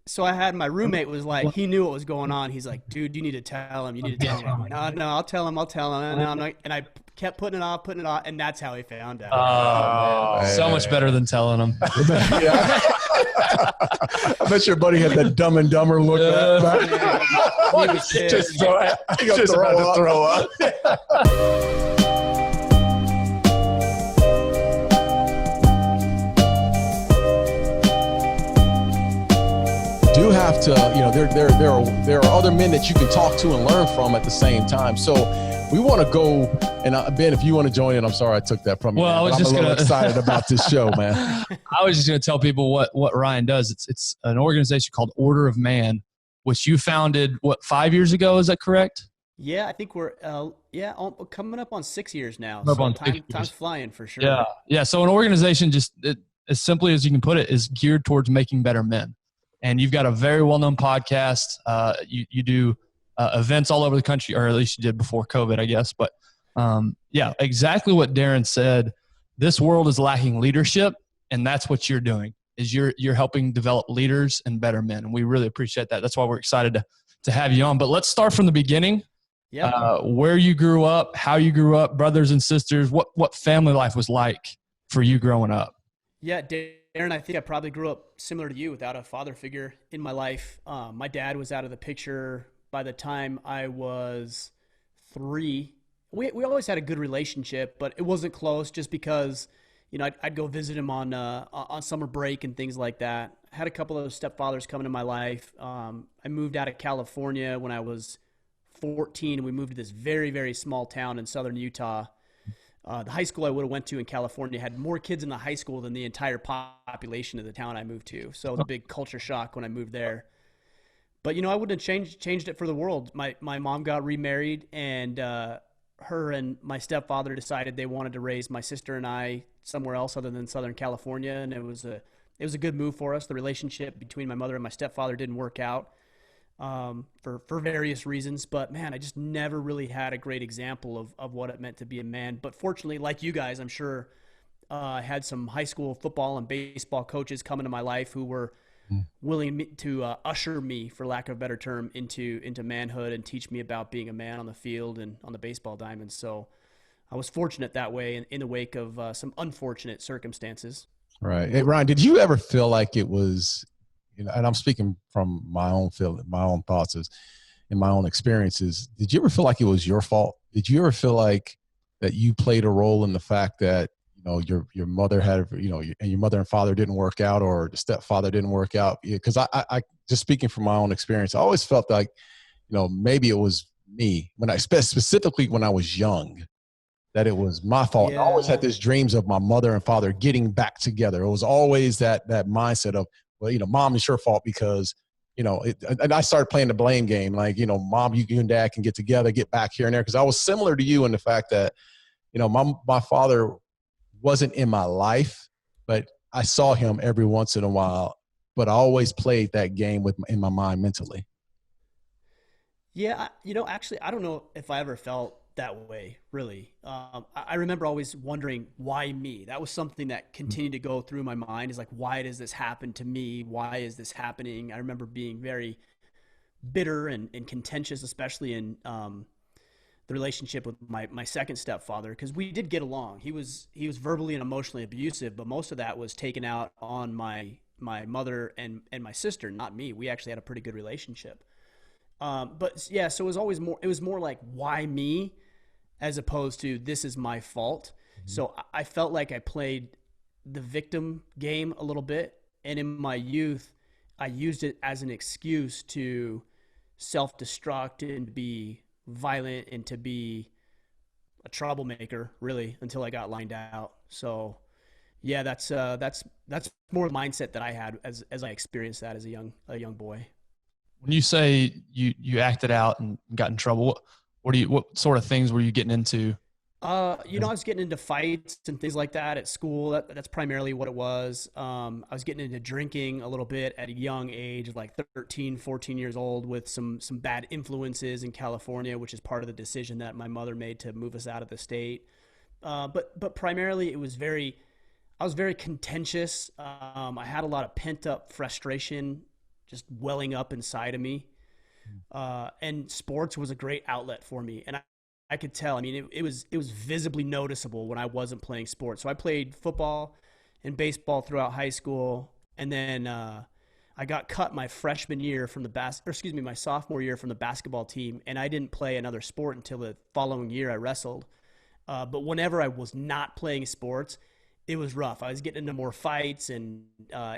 So I had my roommate was like, he knew what was going on. He's like, dude, you need to tell him. You need to tell him. I'm like, no, no, I'll tell him. I'll tell him. No, I'm not. And I kept putting it off, and that's how he found out. Oh, So much better than telling them. yeah. I bet your buddy had that Dumb and Dumber look. He was pissed. Just about to throw up. Do have to, there are other men that you can talk to and learn from at the same time. So we want to go, and Ben, if you want to join in, I'm sorry I took that from you. Well, man, I'm a little excited about this show, man. I was just going to tell people what Ryan does. It's an organization called Order of Man, which you founded, 5 years ago? Is that correct? Yeah, I think we're coming up on 6 years now. So time's flying for sure. Yeah. So an organization, as simply as you can put it, is geared towards making better men. And you've got a very well-known podcast. You do events all over the country, or at least you did before COVID, I guess. But exactly what Darren said. This world is lacking leadership, and that's what you're doing. Is you're helping develop leaders and better men, and we really appreciate that. That's why we're excited to have you on. But let's start from the beginning. Yeah. Where you grew up, how you grew up, brothers and sisters, what family life was like for you growing up. Yeah, Darren, I think I probably grew up similar to you without a father figure in my life. My dad was out of the picture by the time I was 3. We always had a good relationship, but it wasn't close just because, I'd go visit him on summer break and things like that. I had a couple of stepfathers come into my life. I moved out of California when I was 14, and we moved to this very, very small town in southern Utah. The high school I would have went to in California had more kids in the high school than the entire population of the town I moved to. So it was a big culture shock when I moved there. But, I wouldn't have changed it for the world. My mom got remarried, and her and my stepfather decided they wanted to raise my sister and I somewhere else other than Southern California. And it was a good move for us. The relationship between my mother and my stepfather didn't work out for various reasons, but man, I just never really had a great example of what it meant to be a man. But fortunately, like you guys, I'm sure I had some high school football and baseball coaches come into my life who were willing to usher me, for lack of a better term, into manhood and teach me about being a man on the field and on the baseball diamond. So I was fortunate that way in the wake of some unfortunate circumstances. Right. Hey, Ryan, did you ever feel like it was, and I'm speaking from my own feeling, my own thoughts and my own experiences. Did you ever feel like it was your fault? Did you ever feel like that you played a role in the fact that, your mother had, and your mother and father didn't work out, or the stepfather didn't work out? Because I just speaking from my own experience, I always felt like, maybe it was me specifically when I was young, that it was my fault. Yeah. I always had these dreams of my mother and father getting back together. It was always that mindset of, well, mom, it's your fault because, and I started playing the blame game. Like, mom, you and dad can get together, get back here and there. Cause I was similar to you in the fact that, my father wasn't in my life, but I saw him every once in a while, but I always played that game in my mind mentally. Yeah. Actually, I don't know if I ever felt that way, really. I remember always wondering, why me? That was something that continued to go through my mind, is like, why does this happen to me? Why is this happening? I remember being very bitter and contentious, especially in the relationship with my second stepfather, because we did get along. He was verbally and emotionally abusive, but most of that was taken out on my mother and my sister, not me. We actually had a pretty good relationship. But yeah, so it was more like, why me, as opposed to this is my fault. Mm-hmm. So I felt like I played the victim game a little bit. And in my youth, I used it as an excuse to self-destruct and be violent and to be a troublemaker, really, until I got lined out. So yeah, that's more the mindset that I had as I experienced that as a young boy. When you say you acted out and got in trouble, what sort of things were you getting into? I was getting into fights and things like that at school. That's primarily what it was. I was getting into drinking a little bit at a young age, like 13, 14 years old, with some bad influences in California, which is part of the decision that my mother made to move us out of the state. But primarily I was very contentious. I had a lot of pent up frustration just welling up inside of me. And sports was a great outlet for me. And I could tell, I mean, it was visibly noticeable when I wasn't playing sports. So I played football and baseball throughout high school. And then, I got cut my freshman year from my sophomore year from the basketball team. And I didn't play another sport until the following year I wrestled. But whenever I was not playing sports, it was rough. I was getting into more fights, and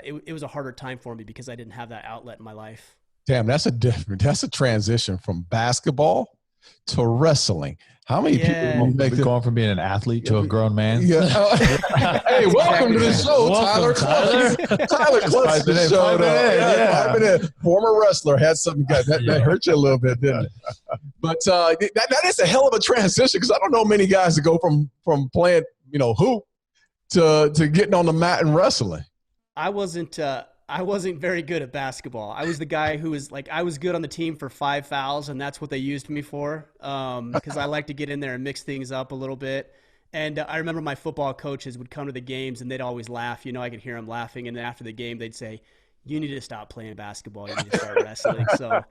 it was a harder time for me because I didn't have that outlet in my life. Damn, that's a transition from basketball to wrestling. How many people make going from being an athlete to a grown man? Yeah. Hey, welcome to the show, Tyler. Tyler Clutch showed up. Former wrestler, had something that hurt you a little bit, didn't it? But that is a hell of a transition, because I don't know many guys that go from playing, hoop to getting on the mat and wrestling. I wasn't very good at basketball. I was the guy who was I was good on the team for 5 fouls, and that's what they used me for, because I like to get in there and mix things up a little bit. And I remember my football coaches would come to the games, and they'd always laugh. I could hear them laughing. And then after the game, they'd say, "You need to stop playing basketball. You need to start wrestling." So,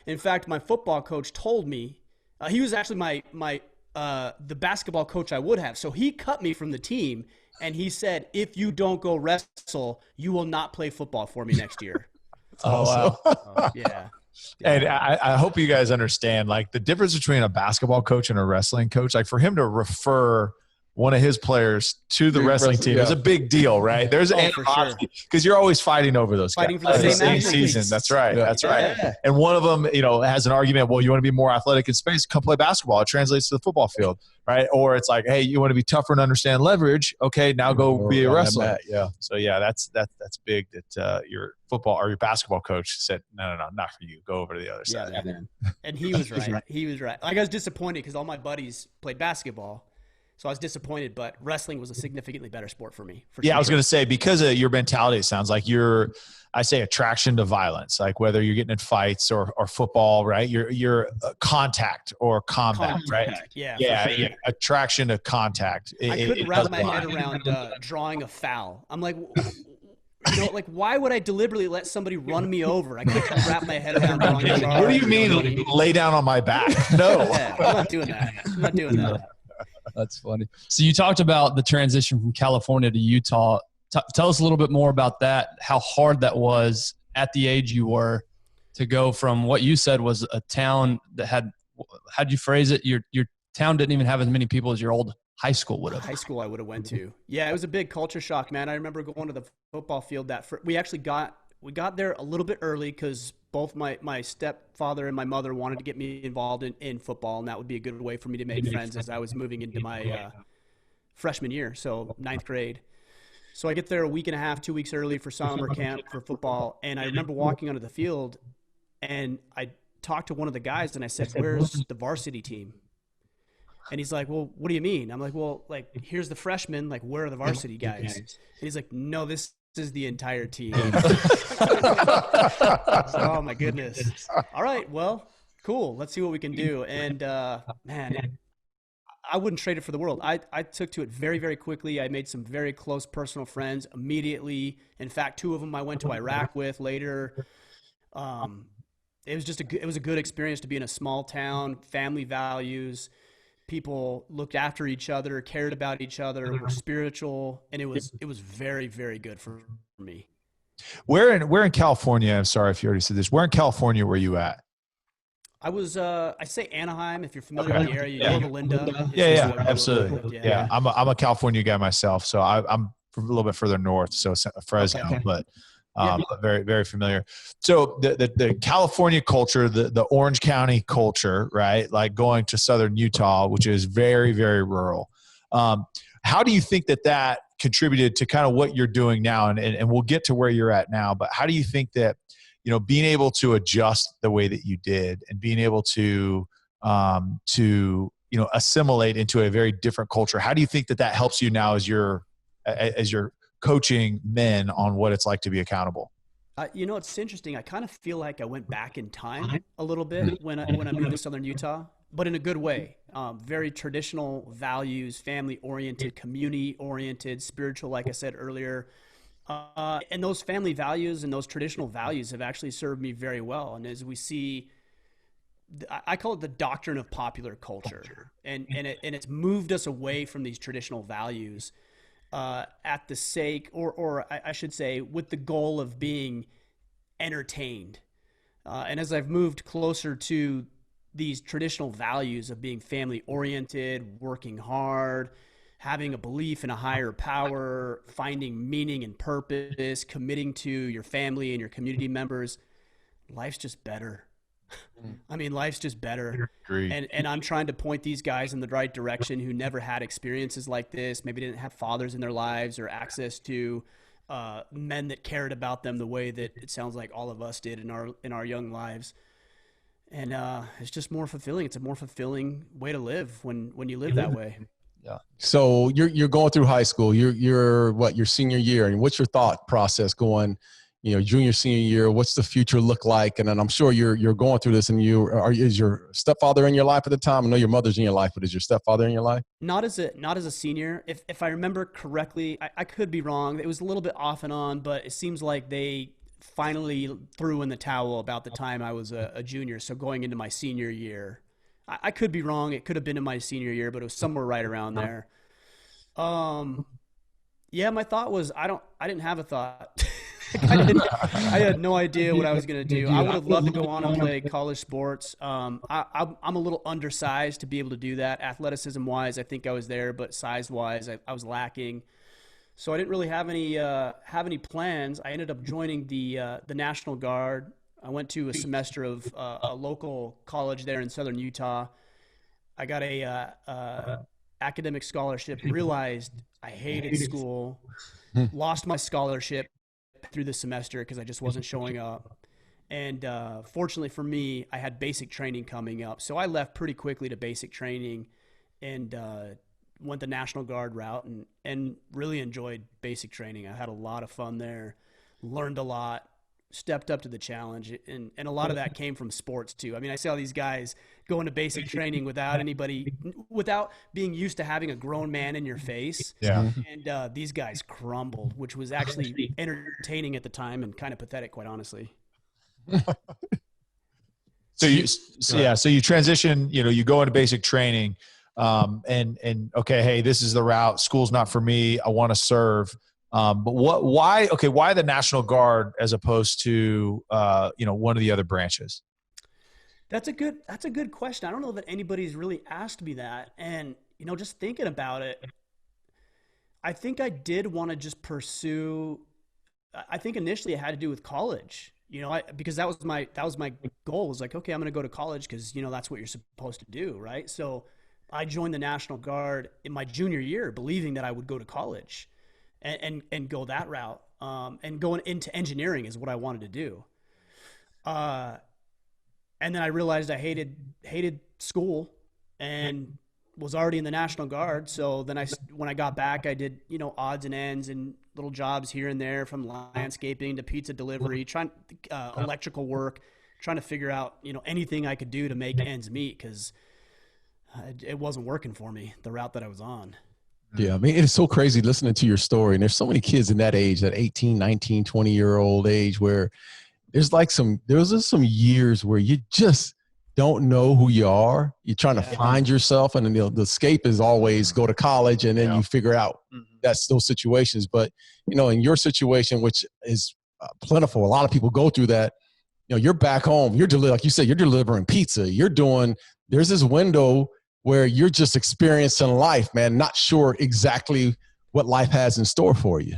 in fact, my football coach told me, he was actually the basketball coach I would have. So he cut me from the team. And he said, "If you don't go wrestle, you will not play football for me next year." Oh, wow. Yeah. And I hope you guys understand, the difference between a basketball coach and a wrestling coach. For him to refer one of his players to the wrestling team is a big deal, right? There's animosity because you're always fighting over those guys. Fighting for the same season. That's right. Yeah. That's right. Yeah. And one of them, has an argument. Well, you want to be more athletic in space? Come play basketball. It translates to the football field, right? Or it's hey, you want to be tougher and understand leverage? Okay, now go be a wrestler. Yeah. So that's big that your football or your basketball coach said, no, not for you. Go over to the other side. Yeah, man. And he was right. He was right. I was disappointed because all my buddies played basketball. So I was disappointed, but wrestling was a significantly better sport for me. I was going to say, because of your mentality, it sounds like attraction to violence, whether you're getting in fights or football, right? You're contact or combat, right? Yeah. Yeah. Attraction to contact. I couldn't wrap my head around drawing a foul. I'm like, why would I deliberately let somebody run me over? I couldn't wrap my head around drawing a foul. What do you mean, lay down on my back? No. Yeah, I'm not doing that. That's funny. So you talked about the transition from California to Utah. Tell us a little bit more about that, how hard that was at the age you were to go from what you said was a town that how'd you phrase it? Your town didn't even have as many people as your old high school would have. High school I would have went to. Yeah, it was a big culture shock, man. I remember going to the football field we actually got there a little bit early because both my stepfather and my mother wanted to get me involved in football, and that would be a good way for me to make friends as I was moving into my freshman year, so 9th grade. So I get there a week and a half, 2 weeks early for summer camp for football, and I remember walking onto the field, and I talked to one of the guys, and I said, "Where's the varsity team?" And he's like, "Well, what do you mean?" I'm like, "Well, here's the freshmen, where are the varsity guys?" And he's like, "No, this is the entire team." Oh my goodness. All right, well, cool. Let's see what we can do. And man, I wouldn't trade it for the world. I took to it very, very quickly. I made some very close personal friends immediately. In fact, 2 of them I went to Iraq with later. It was a good experience to be in a small town, family values. People looked after each other, cared about each other, were spiritual, and it was very, very good for me. Where in California, I'm sorry if you already said this, where in California were you at? I was, I say Anaheim, if you're familiar with the area, you know Linda. Yeah, absolutely. Yeah. I'm a California guy myself, so I'm a little bit further north, so Fresno, but very, very familiar. So the California culture, the Orange County culture, right? Going to southern Utah, which is very, very rural. How do you think that contributed to kind of what you're doing now? And we'll get to where you're at now, but how do you think that, being able to adjust the way that you did and being able to assimilate into a very different culture, how do you think that helps you now as you're coaching men on what it's like to be accountable? It's interesting. I kind of feel like I went back in time a little bit when I moved to southern Utah, but in a good way. Very traditional values, family-oriented, community-oriented, spiritual, like I said earlier. And those family values and those traditional values have actually served me very well. And as we see, I call it the doctrine of popular culture, and it's moved us away from these traditional values at the sake, or I should say, with the goal of being entertained. And as I've moved closer to these traditional values of being family oriented, working hard, having a belief in a higher power, finding meaning and purpose, committing to your family and your community members, life's just better. I mean, life's just better. And I'm trying to point these guys in the right direction who never had experiences like this, maybe didn't have fathers in their lives or access to men that cared about them the way that it sounds like all of us did in our young lives. And it's just more fulfilling. It's a more fulfilling way to live when you live that way. Yeah. So you're going through high school. You're what, your senior year, and what's your thought process going, junior, senior year? What's the future look like? And then I'm sure you're going through this, and is your stepfather in your life at the time? I know your mother's in your life, but is your stepfather in your life? Not as a senior. If I remember correctly, I could be wrong. It was a little bit off and on, but it seems like they finally threw in the towel about the time I was a junior. So going into my senior year, I could be wrong. It could have been in my senior year, but it was somewhere right around there. Yeah, my thought was I didn't have a thought. I had no idea what I was going to do. I would have loved to go on and play college sports. I'm a little undersized to be able to do that. Athleticism wise, I think I was there, but size wise, I was lacking. So I didn't really have any plans. I ended up joining the National Guard. I went to a semester of a local college there in southern Utah. I got a academic scholarship, realized I hated school, lost my scholarship through the semester because I just wasn't showing up. And fortunately for me, I had basic training coming up. So I left pretty quickly to basic training and went the National Guard route and really enjoyed basic training. I had a lot of fun there, learned a lot, stepped up to the challenge, and a lot of that came from sports too. I mean, I see all these guys going to basic training without being used to having a grown man in your face. Yeah. And these guys crumbled, which was actually entertaining at the time and kind of pathetic, quite honestly. So you transition, you go into basic training, and okay, hey, this is the route. School's not for me. I want to serve. But why the National Guard as opposed to, one of the other branches? That's a good question. I don't know that anybody's really asked me that. And, just thinking about it, I think I did want to just pursue, I think initially it had to do with college, because that was my goal. It was like, okay, I'm going to go to college because, that's what you're supposed to do. Right. So I joined the National Guard in my junior year, believing that I would go to college and go that route. And going into engineering is what I wanted to do. And then I realized I hated school and was already in the National Guard. So then when I got back, I did, odds and ends and little jobs here and there, from landscaping to pizza delivery, electrical work, trying to figure out, anything I could do to make ends meet, because it wasn't working for me, the route that I was on. Yeah, I mean, it's so crazy listening to your story. And there's so many kids in that age, that 18, 19, 20-year-old age, where there's just some years where you just don't know who you are. You're trying to find yourself. And then the escape is always go to college, and then you figure out that's those situations. But, in your situation, which is plentiful, a lot of people go through that. You're back home. Like you said, you're delivering pizza. There's this window where you're just experiencing life, man, not sure exactly what life has in store for you.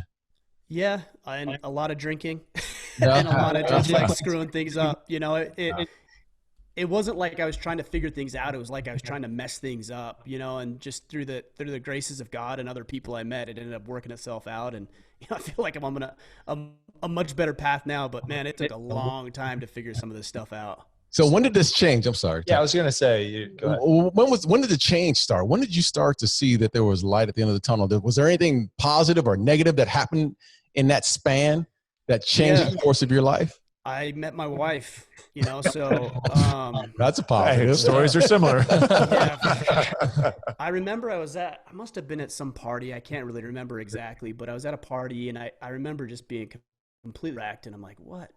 Yeah, and a lot of drinking and a lot of just screwing things up. It wasn't like I was trying to figure things out. It was like I was trying to mess things up, and just through the graces of God and other people I met, it ended up working itself out. And I feel like I'm on a much better path now, but man, it took a long time to figure some of this stuff out. So when did this change? I'm sorry. Yeah, I was going to say, go ahead. When did the change start? When did you start to see that there was light at the end of the tunnel? Was there anything positive or negative that happened in that span that changed the course of your life? I met my wife, so that's a positive. Hey, stories are similar. yeah. I remember I must have been at some party. I can't really remember exactly, but I was at a party, and I remember just being completely wrecked, and I'm like, what?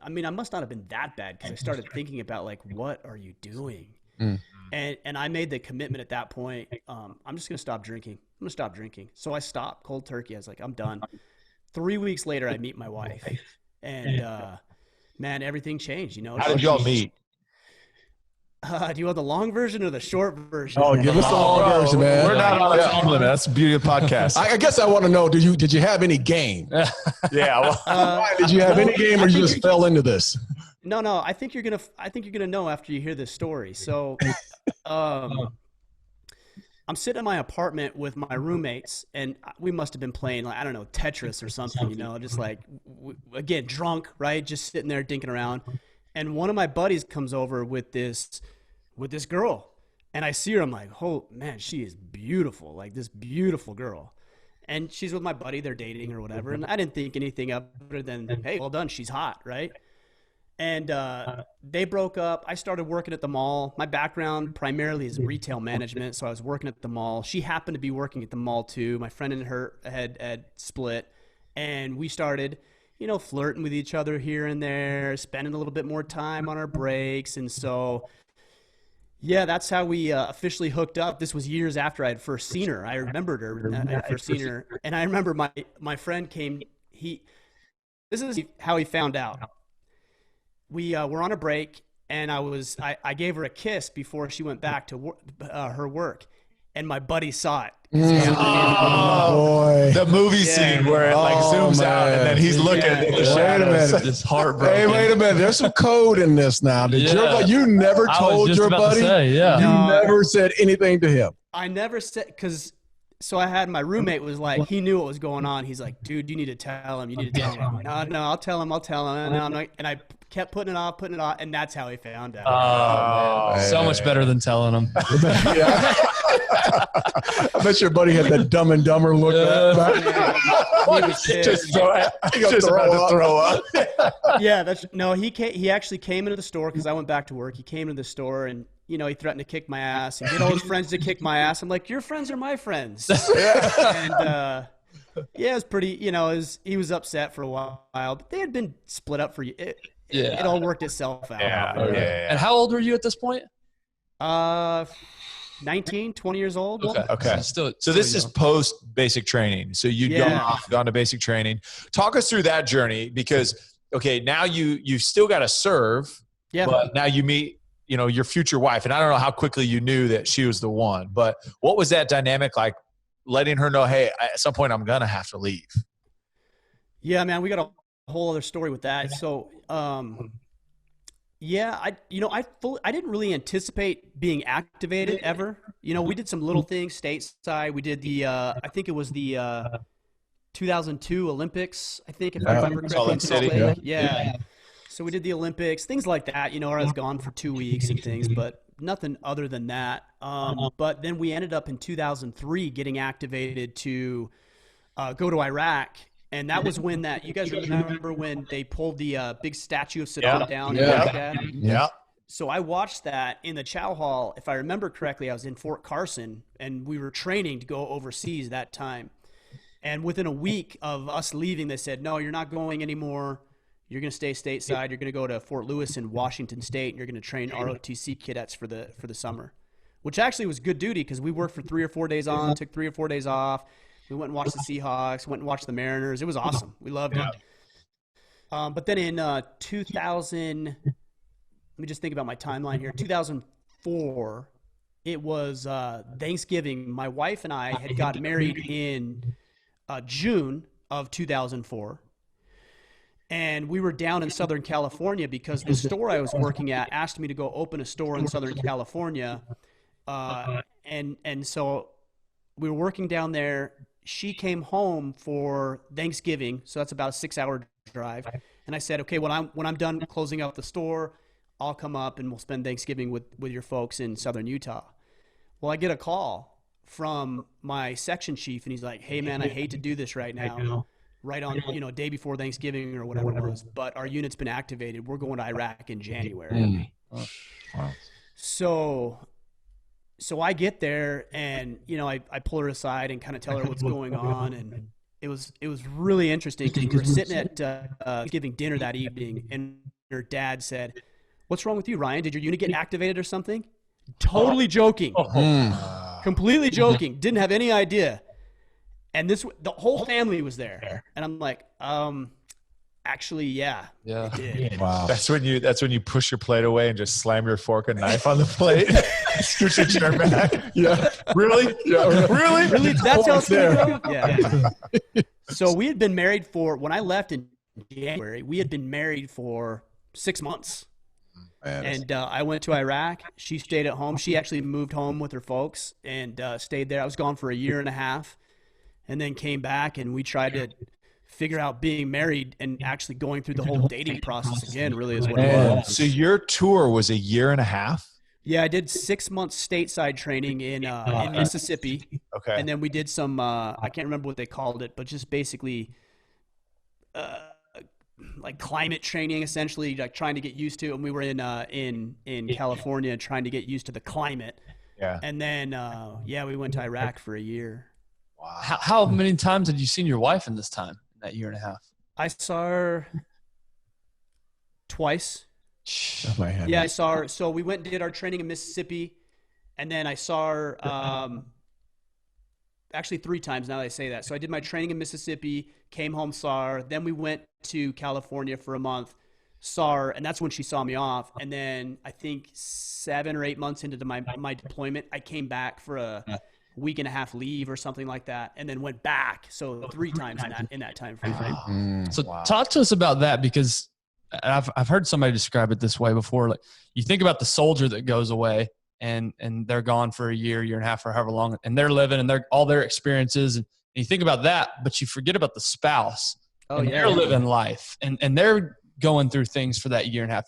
I mean, I must not have been that bad, because I started thinking about, like, what are you doing? And I made the commitment at that point, I'm just going to stop drinking. I'm going to stop drinking. So I stopped cold turkey. I was like, I'm done. 3 weeks later, I meet my wife, and man, everything changed. How did y'all meet? Do you want the long version or the short version? Oh, give us the long version, man. We're not on a time limit. That's the beauty of the podcast. I guess I want to know, did you have any game? Yeah. Well, Did you have any game, or you just fell into this? No. I think you're gonna know after you hear this story. So, I'm sitting in my apartment with my roommates, and we must have been playing, like, I don't know, Tetris or something, just like, again, drunk, right? Just sitting there dinking around. And one of my buddies comes over with this girl, and I see her. I'm like, oh man, she is beautiful, like this beautiful girl. And she's with my buddy, they're dating or whatever. And I didn't think anything of other than, hey, well done, she's hot, right? And they broke up. I started working at the mall. My background primarily is retail management, so I was working at the mall. She happened to be working at the mall too. My friend and her had split, and we started, flirting with each other here and there, spending a little bit more time on our breaks. And so, yeah, that's how we officially hooked up. This was years after I had first seen her. I remembered her. I had first seen her. And I remember my friend came. This is how he found out. We were on a break, and I gave her a kiss before she went back to her work, and my buddy saw it. Boy. The movie scene where it zooms out, and then he's looking at the shadows. It's heartbroken. Hey, wait a minute. There's some code in this now. You never told your buddy? You never said anything to him? I never said, because so I had my roommate was like, he knew what was going on. He's like, dude, you need to tell him. You need to tell him. No, I'll tell him. No, I'm not. And I kept putting it off, and that's how he found out. Oh, so much better than telling him. Yeah. I bet your buddy had that Dumb and Dumber look. Just about to throw up. Yeah, he actually came into the store, because I went back to work. He came into the store, and he threatened to kick my ass and get all his friends to kick my ass. I'm like, your friends are my friends. And it was pretty, he was upset for a while, but they had been split up for it. It all worked itself out. Yeah. And how old were you at this point? 19, 20 years old. Okay. So this is post basic training. So you'd gone to basic training. Talk us through that journey, because, okay, now you still got to serve, but now you meet, your future wife. And I don't know how quickly you knew that she was the one, but what was that dynamic like, letting her know, hey, at some point I'm going to have to leave? Yeah, man, we got a whole other story with that. So, I didn't really anticipate being activated ever. We did some little things stateside. We did the, I think it was the 2002 Olympics, I think, if I remember correctly. Salt Lake City. Yeah. So we did the Olympics, things like that. I was gone for 2 weeks and things, but nothing other than that. But then we ended up in 2003 getting activated to go to Iraq. And that was when you guys remember when they pulled the big statue of Saddam down in Baghdad? Yeah. So I watched that in the Chow Hall. If I remember correctly, I was in Fort Carson, and we were training to go overseas that time. And within a week of us leaving, they said, no, you're not going anymore. You're going to stay stateside. You're going to go to Fort Lewis in Washington State, and you're going to train ROTC cadets for the summer, which actually was good duty, because we worked for 3 or 4 days on, took 3 or 4 days off. We went and watched the Seahawks, went and watched the Mariners. It was awesome. We loved it. But then in 2000, let me just think about my timeline here. 2004, it was Thanksgiving. My wife and I had got married in June of 2004. And we were down in Southern California because the store I was working at asked me to go open a store in Southern California. And so we were working down there. She came home for Thanksgiving, so that's about a 6-hour drive. And I said, okay, when I'm done closing out the store, I'll come up and we'll spend Thanksgiving with your folks in Southern Utah. Well, I get a call from my section chief, and he's like, hey, man, I hate to do this right now, right on, day before Thanksgiving or whatever it was. But our unit's been activated. We're going to Iraq in January. Wow. So I get there and, I pull her aside and kind of tell her what's going on. And it was really interesting because we were sitting at Thanksgiving dinner that evening, and her dad said, "What's wrong with you, Ryan? Did your unit get activated or something?" Totally joking. Completely joking. Didn't have any idea. And the whole family was there. And I'm like, actually, yeah. Yeah. It did. Wow. That's when you push your plate away and just slam your fork and knife on the plate. Scoot your chair back. Yeah. Really? Yeah. Really? Really? That's how it's there. Yeah. So we had been married when I left in January, we had been married for 6 months. And I went to Iraq. She stayed at home. She actually moved home with her folks and stayed there. I was gone for a year and a half and then came back, and we tried to figure out being married and actually going through the whole dating process again, really is what it was. So your tour was a year and a half? Yeah, I did 6 months stateside training in Mississippi. Okay. And then we did some, I can't remember what they called it, but just basically like climate training, essentially, like trying to get used to. And we were in California trying to get used to the climate. Yeah. And then, we went to Iraq for a year. Wow. How many times had you seen your wife in this time, in that year and a half? I saw her twice. Oh, man. Yeah, I saw her. So we went and did our training in Mississippi, and then I saw her actually 3 times now that I say that. So I did my training in Mississippi, came home, saw her. Then we went to California for a month, saw her, and that's when she saw me off. And then I think 7 or 8 months into my deployment, I came back for a week and a half leave or something like that, and then went back. So 3 times in that time frame. So talk to us about that, because I've heard somebody describe it this way before. Like, you think about the soldier that goes away and they're gone for a year and a half, or however long, and they're living and all their experiences. And you think about that, but you forget about the spouse. They're living life and they're going through things for that year and a half.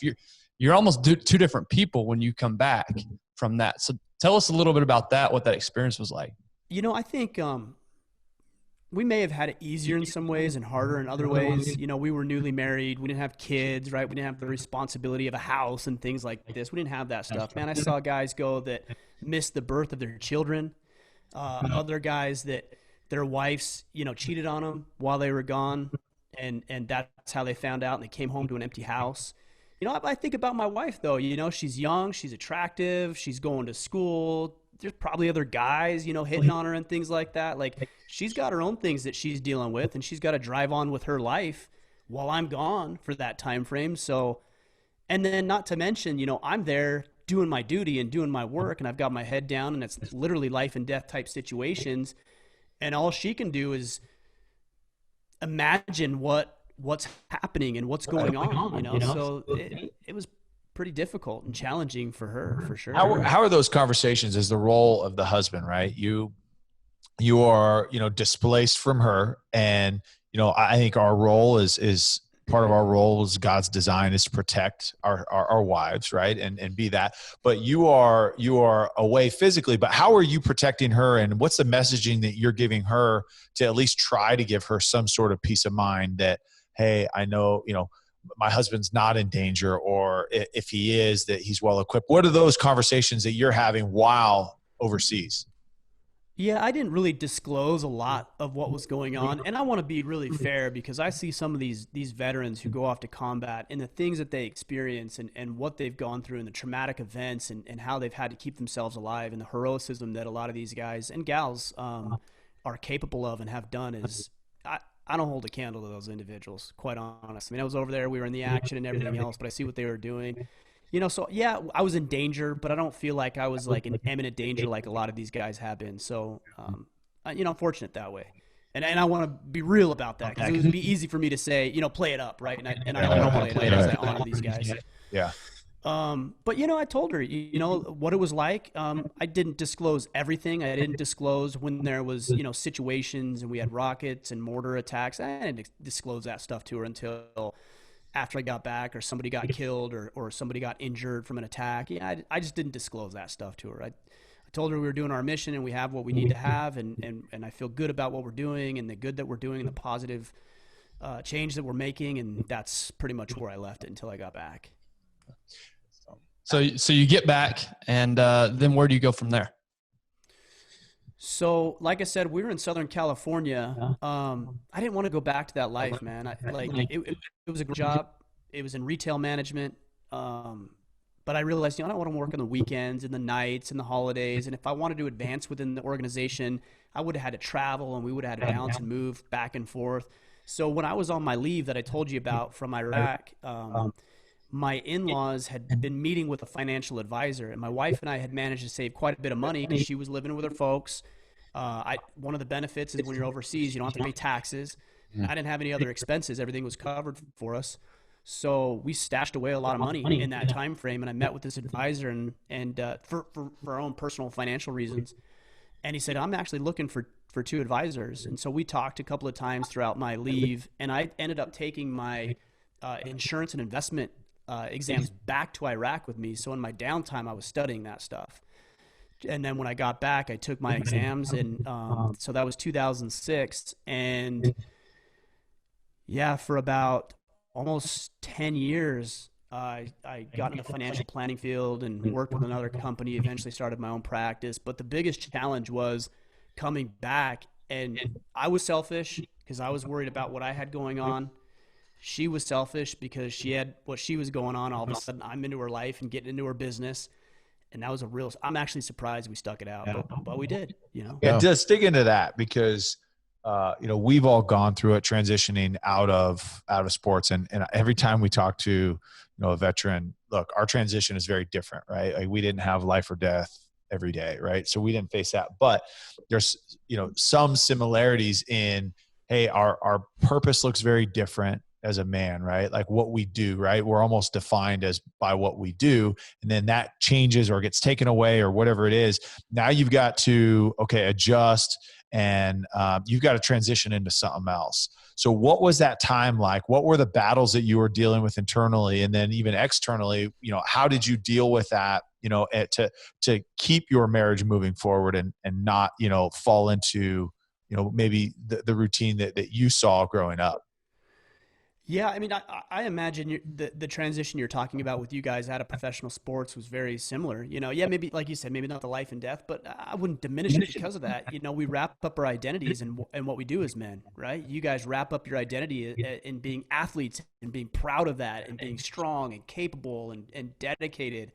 You're almost 2 different people when you come back from that. So tell us a little bit about that, what that experience was like. I think we may have had it easier in some ways and harder in other ways. We were newly married. We didn't have kids, right? We didn't have the responsibility of a house and things like this. We didn't have that stuff. Man, I saw guys go that missed the birth of their children. Other guys that their wives, cheated on them while they were gone. And that's how they found out, and they came home to an empty house. I think about my wife, though. She's young, she's attractive, she's going to school. There's probably other guys, hitting on her and things like that. Like, she's got her own things that she's dealing with, and she's got to drive on with her life while I'm gone for that time frame. So, and then not to mention, I'm there doing my duty and doing my work, and I've got my head down, and it's literally life and death type situations. And all she can do is imagine what's happening and what's going on, So it was pretty difficult and challenging for her, for sure. How are those conversations as the role of the husband, right? You are, displaced from her, and, I think our role is part of our role is God's design is to protect our wives, right? And be that, but you are away physically, but how are you protecting her, and what's the messaging that you're giving her to at least try to give her some sort of peace of mind that, hey, I know, my husband's not in danger, or if he is, that he's well equipped? What are those conversations that you're having while overseas? Yeah, I didn't really disclose a lot of what was going on. And I want to be really fair, because I see some of these veterans who go off to combat and the things that they experience and what they've gone through and the traumatic events and how they've had to keep themselves alive, and the heroism that a lot of these guys and gals are capable of and have done is I don't hold a candle to those individuals, quite honest. I mean, I was over there, we were in the action and everything else, but I see what they were doing. So yeah, I was in danger, but I don't feel like I was like in imminent danger like a lot of these guys have been. So, I'm fortunate that way. And I want to be real about that, because it would be easy for me to say, play it up, right? And I don't want to play it up as I honor these guys. Yeah. But I told her, what it was like. I didn't disclose everything. I didn't disclose when there was, situations and we had rockets and mortar attacks. I didn't disclose that stuff to her until after I got back, or somebody got killed or somebody got injured from an attack. Yeah, I just didn't disclose that stuff to her. I told her we were doing our mission and we have what we need to have, and I feel good about what we're doing and the good that we're doing and the positive change that we're making, and that's pretty much where I left it until I got back. So you get back, and then where do you go from there? So, like I said, we were in Southern California. I didn't want to go back to that life, man. It was a good job. It was in retail management. But I realized, I don't want to work on the weekends and the nights and the holidays. And if I wanted to advance within the organization, I would have had to travel, and we would have had to bounce and move back and forth. So when I was on my leave that I told you about from Iraq, my in-laws had been meeting with a financial advisor, and my wife and I had managed to save quite a bit of money because she was living with her folks. One of the benefits is when you're overseas, you don't have to pay taxes. I didn't have any other expenses. Everything was covered for us. So we stashed away a lot of money in that time frame, and I met with this advisor and for our own personal financial reasons. And he said, I'm actually looking for 2 advisors. And so we talked a couple of times throughout my leave, and I ended up taking my insurance and investment exams back to Iraq with me. So in my downtime, I was studying that stuff. And then when I got back, I took my exams, and so that was 2006. And yeah, for about almost 10 years, I got in the financial planning field and worked with another company, eventually started my own practice. But the biggest challenge was coming back, and I was selfish because I was worried about what I had going on. She was selfish because she had what she was going on. All of a sudden, I'm into her life and getting into her business. And that was I'm actually surprised we stuck it out, but we did, Yeah, just dig into that because, we've all gone through it transitioning out of sports. And every time we talk to, a veteran, look, our transition is very different, right? Like we didn't have life or death every day, right? So we didn't face that, but there's, some similarities in, hey, our purpose looks very different as a man, right? Like what we do, right? We're almost defined by what we do. And then that changes or gets taken away or whatever it is. Now you've got to, adjust and you've got to transition into something else. So what was that time like? What were the battles that you were dealing with internally? And then even externally, how did you deal with that, to keep your marriage moving forward and not, fall into, maybe the routine that you saw growing up? Yeah, I mean, I imagine the transition you're talking about with you guys out of professional sports was very similar. Yeah, maybe like you said, maybe not the life and death, but I wouldn't diminish it because of that. We wrap up our identities and what we do as men, right? You guys wrap up your identity in being athletes and being proud of that and being strong and capable and dedicated.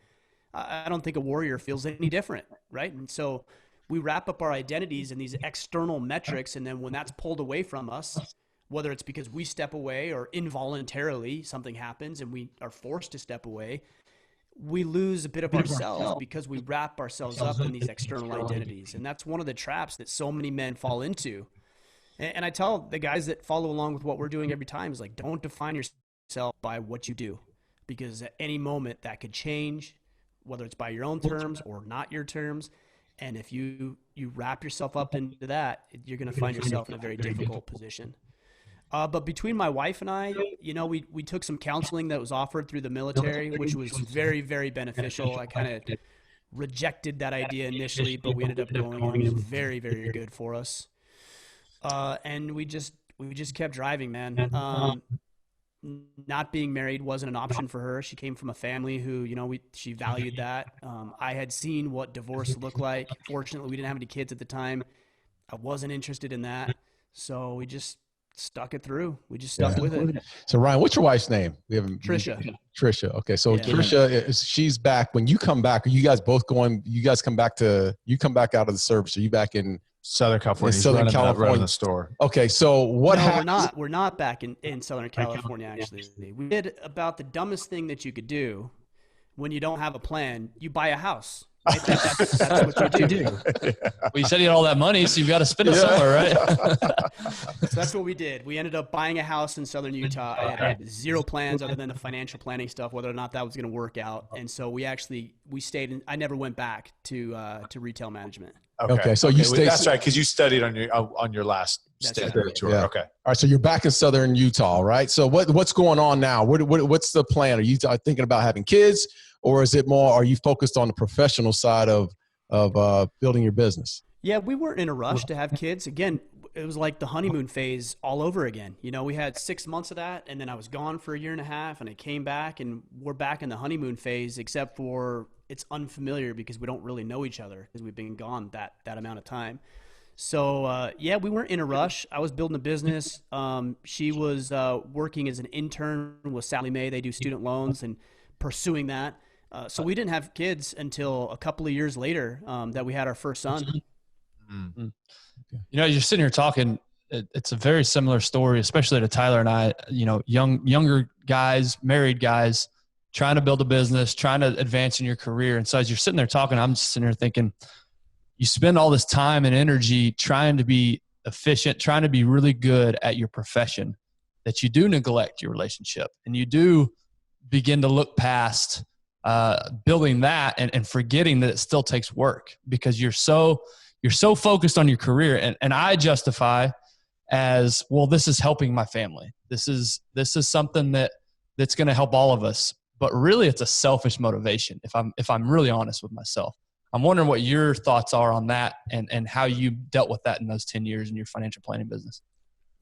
I don't think a warrior feels any different, right? And so we wrap up our identities in these external metrics, and then when that's pulled away from us, whether it's because we step away or involuntarily something happens and we are forced to step away, we lose a bit of ourselves because we wrap ourselves up in these external identities. And that's one of the traps that so many men fall into. And I tell the guys that follow along with what we're doing every time is like, don't define yourself by what you do, because at any moment that could change, whether it's by your own terms or not your terms. And if you wrap yourself up into that, you're going to find yourself in a very difficult position. But between my wife and I, we took some counseling that was offered through the military, which was very, very beneficial. I kind of rejected that idea initially, but we ended up going. It was very, very good for us. And we just kept driving, man. Not being married wasn't an option for her. She came from a family who, she valued that. I had seen what divorce looked like. Fortunately, we didn't have any kids at the time. I wasn't interested in that. So we just stuck it through. We just stuck with it. So Ryan, what's your wife's name? We haven't. Trisha. Okay. So Trisha, she's back. When you come back, are you guys both going, you come back out of the service? Are you back in Southern California? Southern California. Running the store. Okay. So what happened? We're not back in Southern California, actually. We did about the dumbest thing that you could do when you don't have a plan. You buy a house. Right? That's what you do. Well, you said you had all that money, so you've got to spend it somewhere, right? So that's what we did. We ended up buying a house in Southern Utah. I had zero plans other than the financial planning stuff, whether or not that was going to work out. And so we stayed in. I never went back to retail management. Okay. So you stayed. That's right, because you studied on your last stint tour. Yeah. Okay. All right. So you're back in Southern Utah, right? So what's going on now? What's the plan? Are you thinking about having kids? Or is it more, are you focused on the professional side of building your business? Yeah, we weren't in a rush to have kids. Again, it was like the honeymoon phase all over again. You know, we had 6 months of that, and then I was gone for a year and a half, and I came back, and we're back in the honeymoon phase, except for it's unfamiliar because we don't really know each other because we've been gone that amount of time. So, yeah, we weren't in a rush. I was building a business. She was working as an intern with Sally Mae. They do student loans and pursuing that. So we didn't have kids until a couple of years later that we had our first son. Mm-hmm. You know, you're sitting here talking, it's a very similar story, especially to Tyler and I, you know, younger guys, married guys, trying to build a business, trying to advance in your career. And so as you're sitting there talking, I'm just sitting there thinking, you spend all this time and energy trying to be efficient, trying to be really good at your profession, that you do neglect your relationship, and you do begin to look past building that and forgetting that it still takes work because you're so focused on your career. And I justify as, well, this is helping my family. This is something that's going to help all of us. But really it's a selfish motivation. If I'm really honest with myself, I'm wondering what your thoughts are on that and how you dealt with that in those 10 years in your financial planning business.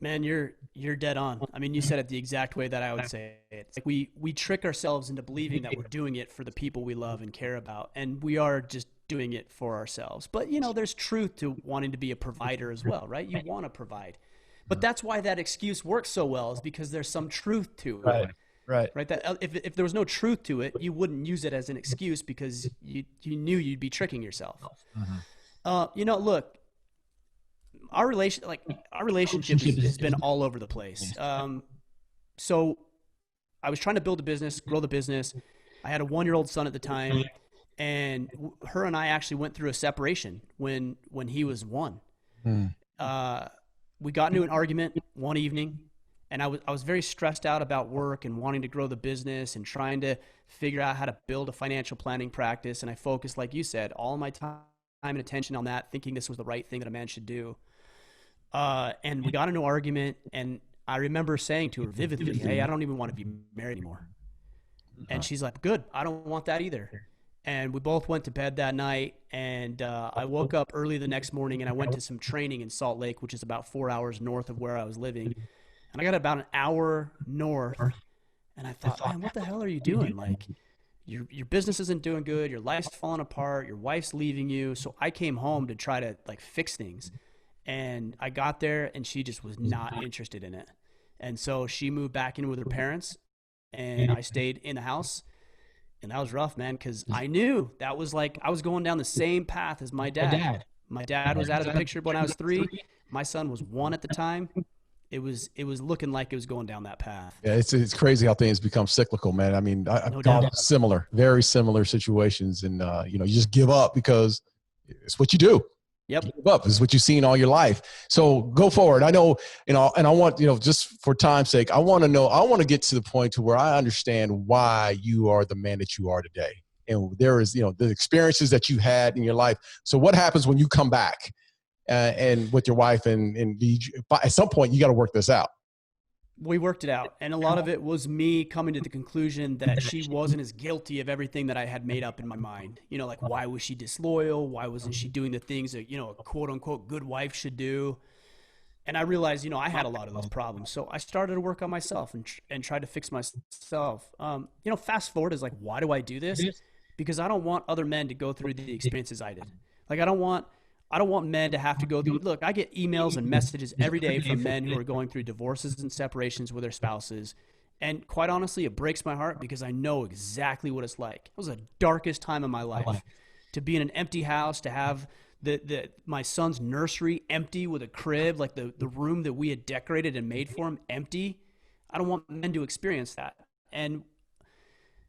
Man, you're dead on. I mean, you said it the exact way that I would say it. It's like we trick ourselves into believing that we're doing it for the people we love and care about, and we are just doing it for ourselves. But, you know, there's truth to wanting to be a provider as well, right? You want to provide. But that's why that excuse works so well, is because there's some truth to it. Right. That if there was no truth to it, you wouldn't use it as an excuse because you knew you'd be tricking yourself. You know, look, our relationship has been all over the place. So I was trying to build a business, grow the business. I had a 1-year-old son at the time, and her and I actually went through a separation when he was 1. We got into an argument one evening, and I was very stressed out about work and wanting to grow the business and trying to figure out how to build a financial planning practice. And I focused, like you said, all my time and attention on that, thinking this was the right thing that a man should do. And we got into an argument, and I remember saying to her vividly, "Hey, I don't even want to be married anymore." And she's like, "Good, I don't want that either." And we both went to bed that night, and I woke up early the next morning, and I went to some training in Salt Lake, which is about 4 hours north of where I was living. And I got about an hour north, and I thought, man, what the hell are you doing? Like, your business isn't doing good, your life's falling apart, your wife's leaving you. So I came home to try to like fix things. And I got there, and she just was not interested in it. And so she moved back in with her parents, and I stayed in the house. And that was rough, man, because I knew that was like I was going down the same path as my dad. My dad was out of the picture when I was 3. My son was 1 at the time. It was looking like it was going down that path. Yeah, it's crazy how things become cyclical, man. I mean, I've got very similar situations, and you know, you just give up because it's what you do. Yep. Give up is what you've seen all your life. So go forward. I know, you know, and I want, you know, just for time's sake, I want to get to the point to where I understand why you are the man that you are today. And there is, you know, the experiences that you had in your life. So what happens when you come back and with your wife and at some point you got to work this out? We worked it out. And a lot of it was me coming to the conclusion that she wasn't as guilty of everything that I had made up in my mind. You know, like, why was she disloyal? Why wasn't she doing the things that, you know, a quote unquote good wife should do? And I realized, you know, I had a lot of those problems. So I started to work on myself and try to fix myself. You know, fast forward is like, why do I do this? Because I don't want other men to go through the experiences I did. Like, I don't want men to have to go through. Look, I get emails and messages every day from men who are going through divorces and separations with their spouses. And quite honestly, it breaks my heart because I know exactly what it's like. It was the darkest time of my life. To be in an empty house, to have my son's nursery empty with a crib, like the room that we had decorated and made for him empty. I don't want men to experience that. And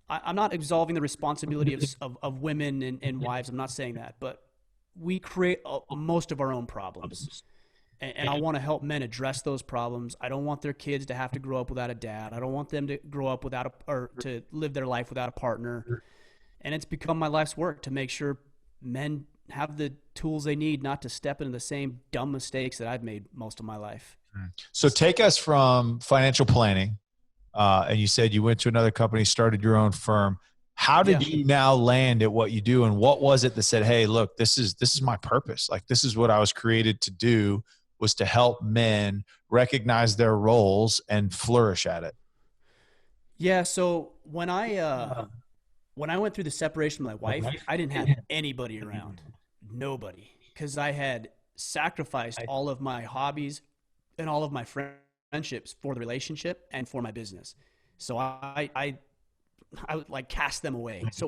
I'm not absolving the responsibility of women and wives. I'm not saying that, but we create most of our own problems. And I want to help men address those problems. I don't want their kids to have to grow up without a dad. I don't want them to grow up or to live their life without a partner. And it's become my life's work to make sure men have the tools they need not to step into the same dumb mistakes that I've made most of my life. So take us from financial planning, and you said you went to another company, started your own firm. How did you now land at what you do? And what was it that said, hey, look, this is my purpose. Like, this is what I was created to do. was to help men recognize their roles and flourish at it? Yeah. So when I went through the separation with my wife, I didn't have anybody around, nobody, because I had sacrificed all of my hobbies and all of my friendships for the relationship and for my business. So I would like cast them away. So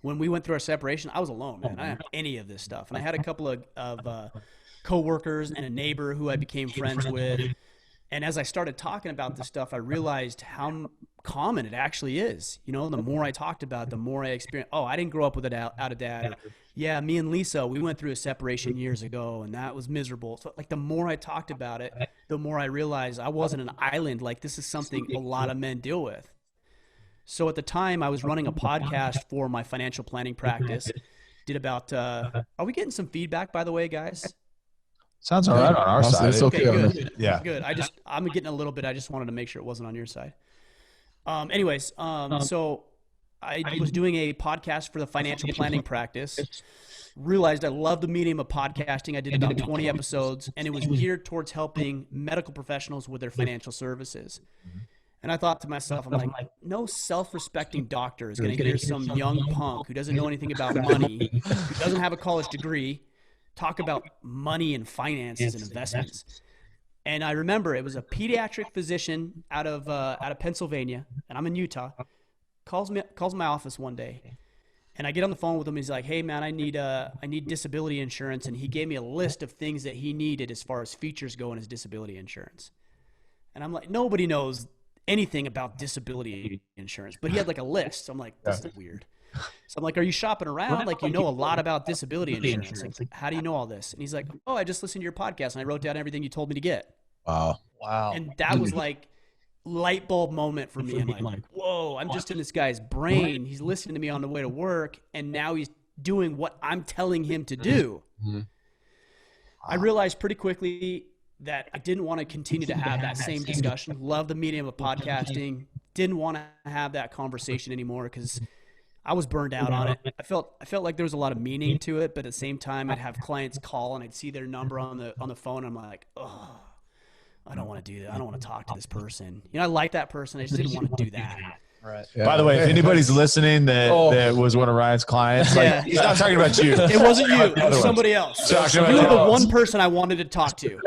when we went through our separation, I was alone, man. I didn't have any of this stuff. And I had a couple of coworkers and a neighbor who I became friends with. And as I started talking about this stuff, I realized how common it actually is. You know, the more I talked about it, the more I experienced, oh, I didn't grow up with out a dad. Or, yeah, me and Lisa, we went through a separation years ago, and that was miserable. So, like, the more I talked about it, the more I realized I wasn't an island. Like, this is something a lot of men deal with. So at the time, I was running a podcast for my financial planning practice. Did about are we getting some feedback, by the way, guys? Sounds all right on our side. It's okay. Good. Yeah. Good. I'm getting a little bit. I just wanted to make sure it wasn't on your side. So I was doing a podcast for the financial planning practice. Realized I loved the medium of podcasting. I did about 20 episodes, and it was geared towards helping medical professionals with their financial services. And I thought to myself, I'm like, no self-respecting doctor is going to hear some young punk who doesn't know anything about money, who doesn't have a college degree, talk about money and finances and investments. And I remember it was a pediatric physician out of Pennsylvania, and I'm in Utah. Calls my office one day, and I get on the phone with him. He's like, "Hey man, I need disability insurance," and he gave me a list of things that he needed as far as features go in his disability insurance. And I'm like, nobody knows anything about disability insurance, but he had like a list. So I'm like, this is weird. So I'm like, are you shopping around? Like, you know a lot about disability insurance. Like, how do you know all this? And he's like, oh, I just listened to your podcast and I wrote down everything you told me to get. Wow. And that was like light bulb moment for me. I'm like, whoa, I'm just in this guy's brain. He's listening to me on the way to work, and now he's doing what I'm telling him to do. I realized pretty quickly that I didn't want to continue to have that same discussion. Love the medium of podcasting. Didn't want to have that conversation anymore because I was burned out on it. I felt like there was a lot of meaning to it, but at the same time, I'd have clients call and I'd see their number on the phone. And I'm like, oh, I don't want to do that. I don't want to talk to this person. You know, I like that person. I just didn't want to do that. Right. Yeah. By the way, if anybody's listening that was one of Ryan's clients, like, he's not talking about you. It wasn't you. It was somebody else. You were the one person I wanted to talk to.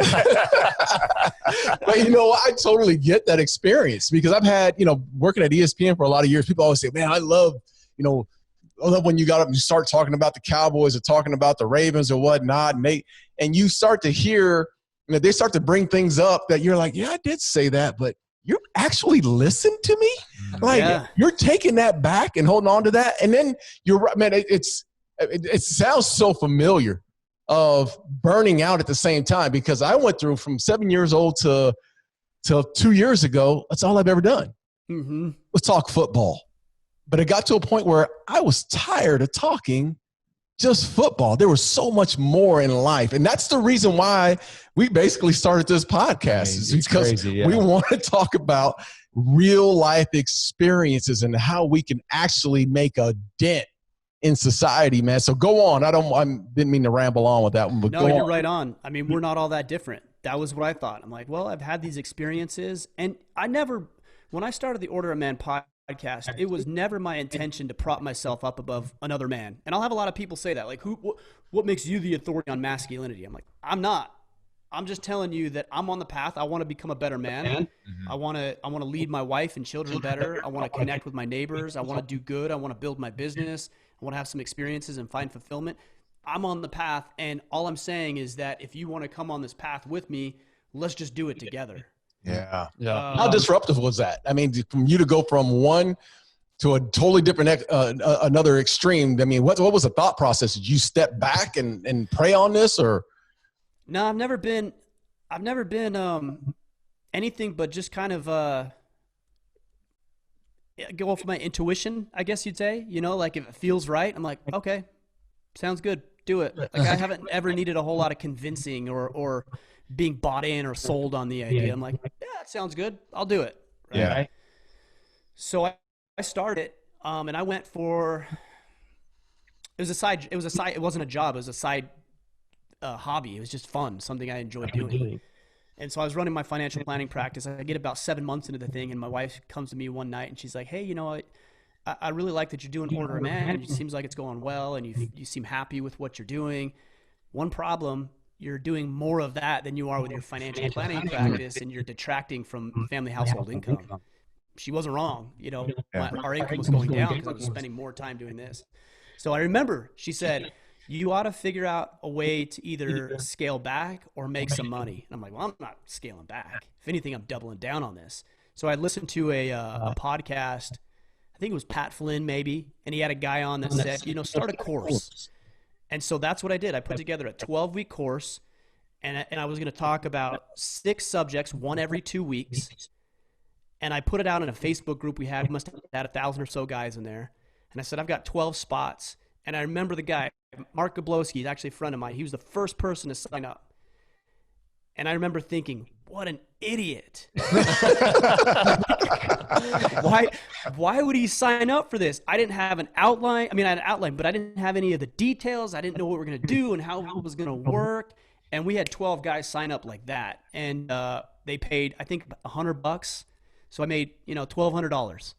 But, you know, I totally get that experience because I've had, you know, working at ESPN for a lot of years, people always say, man, I love when you got up and you start talking about the Cowboys or talking about the Ravens or whatnot, and you start to hear, you know, they start to bring things up that you're like, yeah, I did say that, but you actually listened to me? Like, you're taking that back and holding on to that. And then you're right, man, it sounds so familiar of burning out at the same time because I went through from 7 years old to 2 years ago. That's all I've ever done. Let's talk football. But it got to a point where I was tired of talking just football. There was so much more in life. And that's the reason why we basically started this podcast, is because we want to talk about real life experiences and how we can actually make a dent in society, man. So go on. I didn't mean to ramble on with that one, but no, you're right on. I mean, we're not all that different. That was what I thought. I'm like, well, I've had these experiences, and when I started the Order of Man podcast, it was never my intention to prop myself up above another man. And I'll have a lot of people say that, like, what makes you the authority on masculinity? I'm like, I'm not. I'm just telling you that I'm on the path. I want to become a better man. I want to lead my wife and children better. I want to connect with my neighbors. I want to do good. I want to build my business. I want to have some experiences and find fulfillment. I'm on the path, and all I'm saying is that if you want to come on this path with me, let's just do it together. Yeah. How disruptive was that? I mean, from you to go from one to a totally different, another extreme. I mean, what was the thought process? Did you step back and pray on this, or? No, I've never been anything but just kind of go off my intuition, I guess you'd say. You know, like if it feels right, I'm like, okay, sounds good, do it. Like I haven't ever needed a whole lot of convincing or being bought in or sold on the idea. I'm like, yeah, that sounds good, I'll do it. Right? Yeah. So I started, and I went for. It wasn't a job. It was a side a hobby. It was just fun, something I enjoyed doing. And so I was running my financial planning practice. I get about 7 months into the thing, and my wife comes to me one night and she's like, hey, you know, I really like that you're doing Order of Man. It seems like it's going well, and you seem happy with what you're doing. One problem, you're doing more of that than you are with your financial planning practice, and you're detracting from family household income. She wasn't wrong. You know, our income was going down because I was spending more time doing this. So I remember she said, you ought to figure out a way to either scale back or make some money. And I'm like, well, I'm not scaling back. If anything, I'm doubling down on this. So I listened to a podcast. I think it was Pat Flynn maybe. And he had a guy on that said, you know, start a course. And so that's what I did. I put together a 12-week course, and I was going to talk about 6 subjects, one every 2 weeks. And I put it out in a Facebook group we had. We must have had 1,000 or so guys in there. And I said, I've got 12 spots. And I remember the guy, Mark Gablowski, he's actually a friend of mine. He was the first person to sign up. And I remember thinking, what an idiot. Why would he sign up for this? I didn't have an outline. I mean, I had an outline, but I didn't have any of the details. I didn't know what we were going to do and how it was going to work. And we had 12 guys sign up like that. And they paid, I think, $100. So I made, you know, $1,200.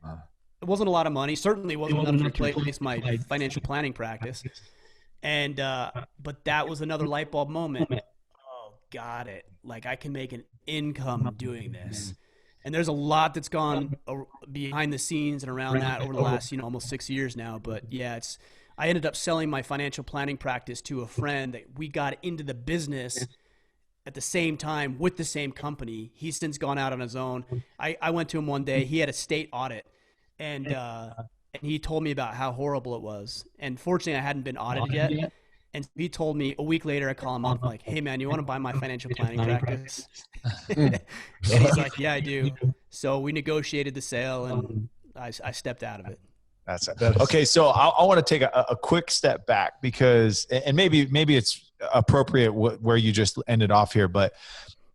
Wow. It wasn't a lot of money. Certainly wasn't enough to replace my financial planning practice. And but that was another light bulb moment. Oh, got it. Like, I can make an income doing this. And there's a lot that's gone behind the scenes and around that over the last, you know, almost 6 years now. But yeah, I ended up selling my financial planning practice to a friend that we got into the business at the same time with the same company. He's since gone out on his own. I went to him one day. He had a state audit. And he told me about how horrible it was. And fortunately, I hadn't been audited yet. And he told me a week later, I call him up like, hey, man, you want to buy my financial planning practice? And he's like, yeah, I do. So we negotiated the sale, and I stepped out of it. That's okay. So I want to take a quick step back because, and maybe it's appropriate where you just ended off here, but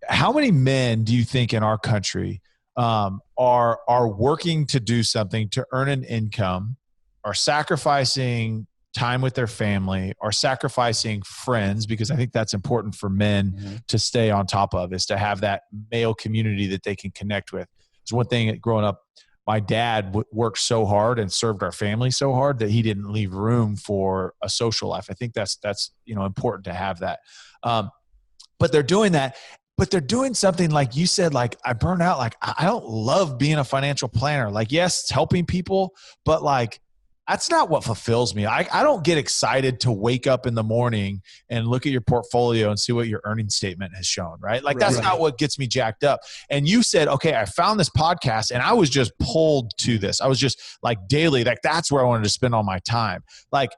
how many men do you think in our country are working to do something to earn an income, are sacrificing time with their family, are sacrificing friends, because I think that's important for men to stay on top of, is to have that male community that they can connect with. It's one thing growing up, my dad worked so hard and served our family so hard that he didn't leave room for a social life. I think that's you know, important to have that. But they're doing that. But they're doing something like you said, like, I burn out. Like, I don't love being a financial planner. Like, yes, it's helping people, but like, that's not what fulfills me. I don't get excited to wake up in the morning and look at your portfolio and see what your earnings statement has shown, right? Like, that's not what gets me jacked up. And you said, okay, I found this podcast and I was just pulled to this. I was just like daily, like, that's where I wanted to spend all my time. Like,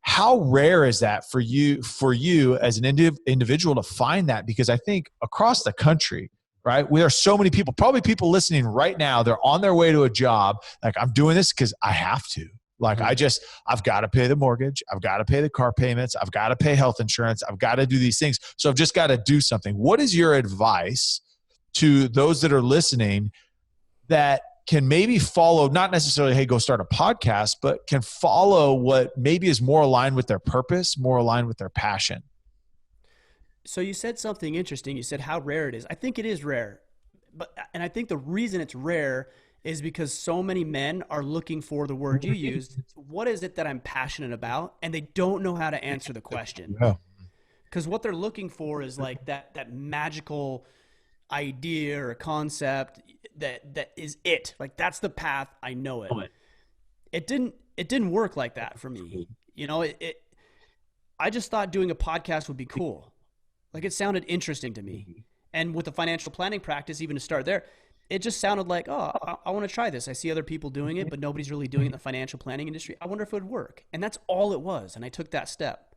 how rare is that for you as an individual to find that? Because I think across the country, right, there are so many people, probably people listening right now, they're on their way to a job. Like, I'm doing this because I have to. Like, I've got to pay the mortgage. I've got to pay the car payments. I've got to pay health insurance. I've got to do these things. So I've just got to do something. What is your advice to those that are listening that can maybe follow, not necessarily, hey, go start a podcast, but can follow what maybe is more aligned with their purpose, more aligned with their passion? So you said something interesting. You said how rare it is. I think it is rare. And I think the reason it's rare is because so many men are looking for the word you used. What is it that I'm passionate about? And they don't know how to answer the question. Because what they're looking for is like that magical idea or a concept that is it. Like, that's the path. I know it. It didn't work like that for me. You know, I just thought doing a podcast would be cool. Like, it sounded interesting to me. And with the financial planning practice, even to start there, it just sounded like, oh, I want to try this. I see other people doing it, but nobody's really doing it in the financial planning industry. I wonder if it would work. And that's all it was. And I took that step.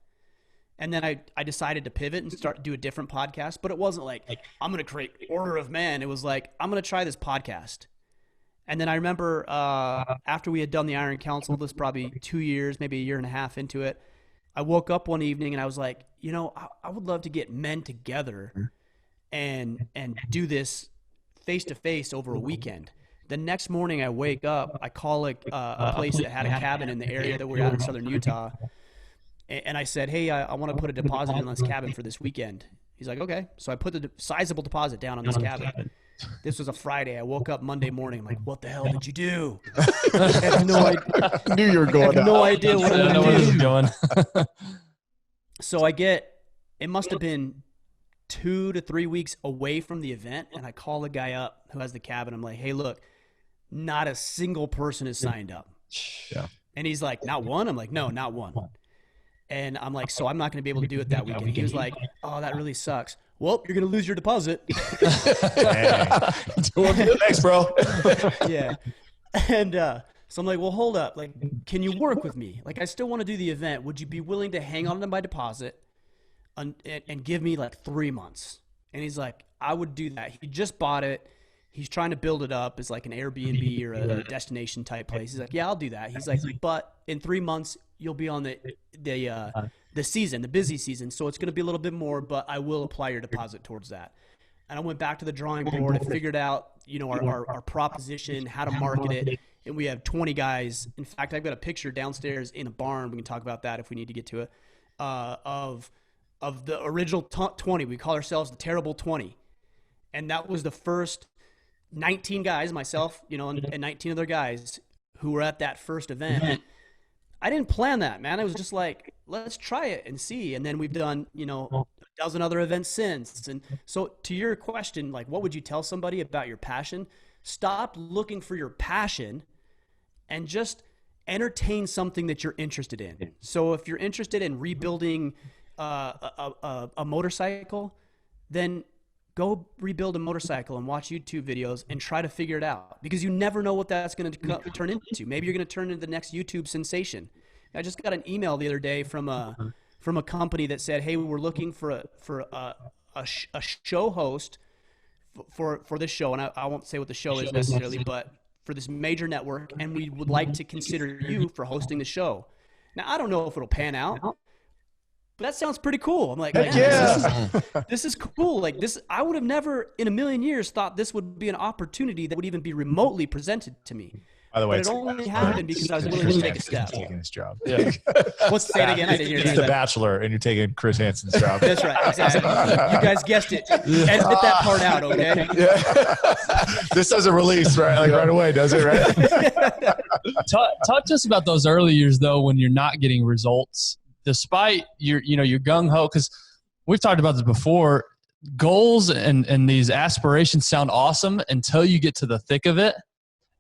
And then I decided to pivot and do a different podcast. But it wasn't like I'm going to create Order of Man. It was like, I'm going to try this podcast. And then I remember after we had done the Iron Council, this probably 2 years, maybe a year and a half into it, I woke up one evening and I was like, you know, I would love to get men together and do this face-to-face over a weekend. The next morning I wake up, I call a place that had a cabin in the area that we're at in southern Utah. And I said, hey, I want to put a deposit in this cabin for this weekend. He's like, okay. So I put the sizable deposit down on this cabin. This was a Friday. I woke up Monday morning. I'm like, what the hell did you do? I have no idea. I knew you were going. I have no idea what I'm doing. Going. So it must have been 2 to 3 weeks away from the event. And I call the guy up who has the cabin. I'm like, hey, look, not a single person is signed up. Yeah. And he's like, not one? I'm like, no, not one. And I'm like, so I'm not going to be able to do it that weekend. He was like, oh, that really sucks. Well, you're going to lose your deposit. Thanks, bro. Yeah. And so I'm like, well, hold up. Like, can you work with me? Like, I still want to do the event. Would you be willing to hang on to my deposit and give me like 3 months? And he's like, I would do that. He just bought it. He's trying to build it up as like an Airbnb or a destination type place. He's like, yeah, I'll do that. He's like, but in 3 months, you'll be on the season, the busy season. So it's going to be a little bit more, but I will apply your deposit towards that. And I went back to the drawing board and figured out, our proposition, how to market it. And we have 20 guys. In fact, I've got a picture downstairs in the barn. We can talk about that if we need to get to it. Of the original 20. We call ourselves the Terrible 20. And that was the first 19 guys, myself, and 19 other guys who were at that first event. I didn't plan that, man. I was just like, let's try it and see. And then we've done, a dozen other events since. And so to your question, like, what would you tell somebody about your passion? Stop looking for your passion and just entertain something that you're interested in. So if you're interested in rebuilding a motorcycle, then go rebuild a motorcycle and watch YouTube videos and try to figure it out, because you never know what that's going to turn into. Maybe you're going to turn into the next YouTube sensation. I just got an email the other day from a company that said, hey, we're looking for a show host for this show. And I won't say what the show is necessarily, but for this major network. And we would like to consider you for hosting the show. Now, I don't know if it'll pan out, but that sounds pretty cool. I'm like, man, this is cool. Like this, I would have never in a million years thought this would be an opportunity that would even be remotely presented to me. By the way, but it only happened because I was willing to take a step. Taking his job. Yeah. Let's say it again. I didn't hear It's that. The Bachelor, and you're taking Chris Hansen's job. That's right. Exactly. You guys guessed it. Edit that part out, okay? Yeah. This doesn't release right away, does it? Right? Talk to us about those early years, though, when you're not getting results, despite your gung ho. Because we've talked about this before. Goals and these aspirations sound awesome until you get to the thick of it.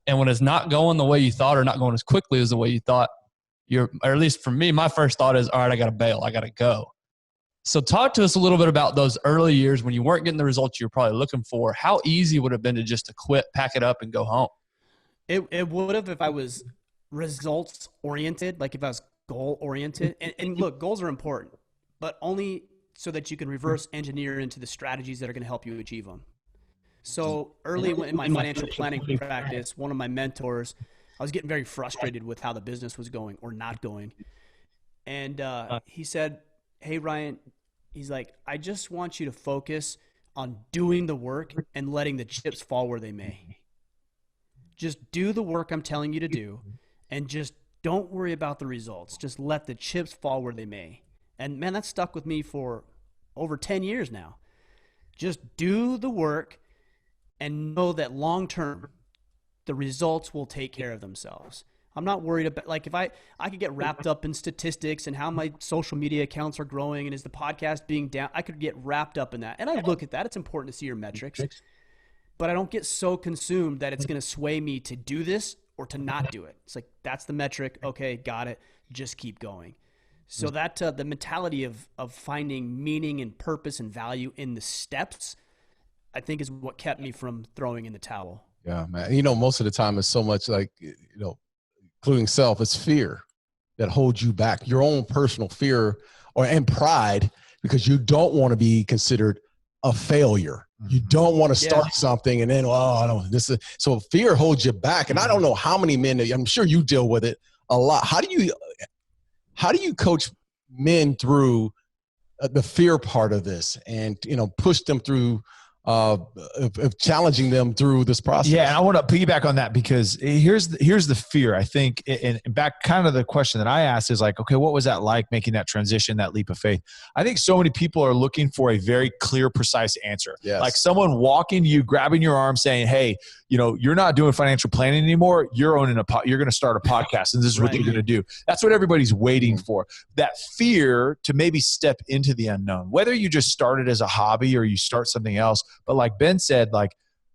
And when it's not going the way you thought, or not going as quickly as the way you thought, or at least for me, my first thought is, all right, I got to bail. I got to go. So talk to us a little bit about those early years when you weren't getting the results you were probably looking for. How easy would it have been to just to quit, pack it up, and go home? It would have if I was results oriented, like if I was goal oriented. And look, goals are important, but only so that you can reverse engineer into the strategies that are going to help you achieve them. So early in my financial planning practice, one of my mentors, I was getting very frustrated with how the business was going or not going. And he said, hey, Ryan, he's like, I just want you to focus on doing the work and letting the chips fall where they may. Just do the work I'm telling you to do, and just don't worry about the results. Just let the chips fall where they may. And man, that stuck with me for over 10 years now. Just do the work and know that long term, the results will take care of themselves. I'm not worried about, like, if I could get wrapped up in statistics and how my social media accounts are growing and is the podcast being down, I could get wrapped up in that. And I look at that. It's important to see your metrics. But I don't get so consumed that it's going to sway me to do this or to not do it. It's like, that's the metric. Okay, got it. Just keep going. So that the mentality of finding meaning and purpose and value in the steps, I think, is what kept me from throwing in the towel. Yeah, man. Most of the time it's so much like, including self, it's fear that holds you back, your own personal fear and pride, because you don't want to be considered a failure. You don't want to start something and then, so fear holds you back. And I don't know how many men, I'm sure you deal with it a lot. How do you coach men through the fear part of this and, push them through of challenging them through this process. Yeah, and I want to piggyback on that because here's the fear. I think, and back kind of the question that I asked is like, okay, what was that like making that transition, that leap of faith? I think so many people are looking for a very clear, precise answer. Yes. Like someone walking to you, grabbing your arm, saying, "Hey, you're not doing financial planning anymore. You're owning you're going to start a podcast, and this is what you're going to do." That's what everybody's waiting for. That fear to maybe step into the unknown, whether you just started as a hobby or you start something else. But like Ben said, like,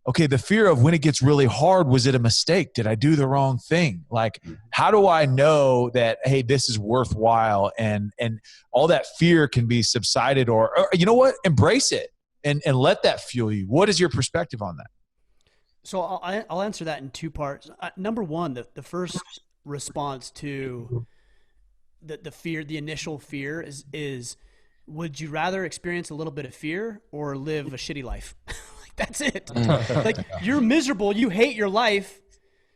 okay, the fear of when it gets really hard, was it a mistake? Did I do the wrong thing? Like, how do I know that, hey, this is worthwhile? And all that fear can be subsided or you know what? Embrace it and let that fuel you. What is your perspective on that? So I'll answer that in two parts. Number one, the first response to the fear, the initial fear is would you rather experience a little bit of fear or live a shitty life? Like, that's it. Like, you're miserable. You hate your life.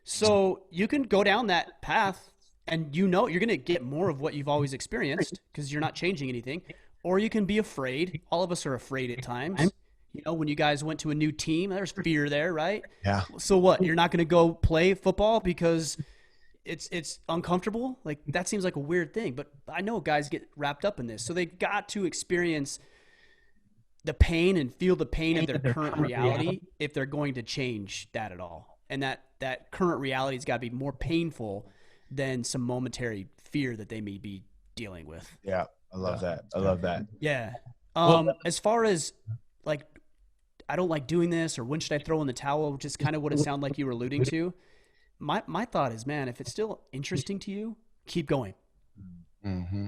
So you can go down that path and you're going to get more of what you've always experienced because you're not changing anything. Or you can be afraid. All of us are afraid at times. When you guys went to a new team, there's fear there, right? Yeah. So what? You're not going to go play football because it's uncomfortable? Like, that seems like a weird thing, but I know guys get wrapped up in this. So they've got to experience the pain and feel the pain of their current reality if they're going to change that at all. And that current reality has got to be more painful than some momentary fear that they may be dealing with. Yeah. I love that. I love that. Yeah. As far as like, I don't like doing this, or when should I throw in the towel, which is kind of what it sounded like you were alluding to. My thought is, man, if it's still interesting to you, keep going. Mm-hmm.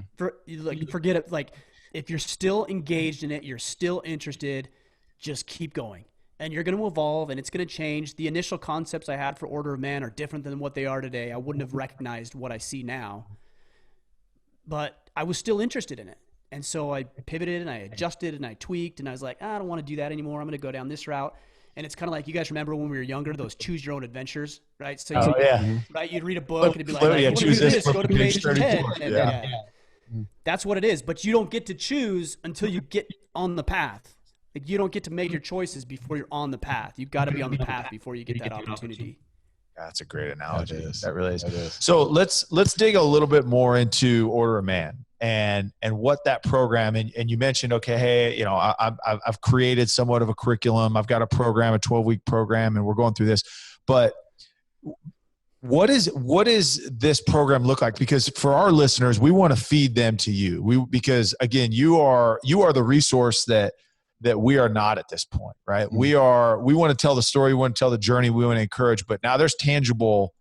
Forget it. Like, if you're still engaged in it, you're still interested, just keep going. And you're going to evolve, and it's going to change. The initial concepts I had for Order of Man are different than what they are today. I wouldn't have recognized what I see now, but I was still interested in it. And so I pivoted and I adjusted and I tweaked, and I was like, I don't want to do that anymore. I'm going to go down this route. And it's kind of like, you guys remember when we were younger, those choose your own adventures, right? So right, you'd read a book and it'd be like, choose this, go to page 10. And that's what it is. But you don't get to choose until you get on the path. Like, you don't get to make your choices before you're on the path. You've got to be on the path before you get that opportunity. That's a great analogy. That really is. So let's dig a little bit more into Order of Man and what that program, and you mentioned, okay, hey, I've created somewhat of a curriculum. I've got a program, a 12-week program, and we're going through this. But what is this program look like? Because for our listeners, we want to feed them to you. Because again, you are the resource that we are not at this point, right? Mm-hmm. We want to tell the story, we want to tell the journey, we want to encourage, but now there's tangible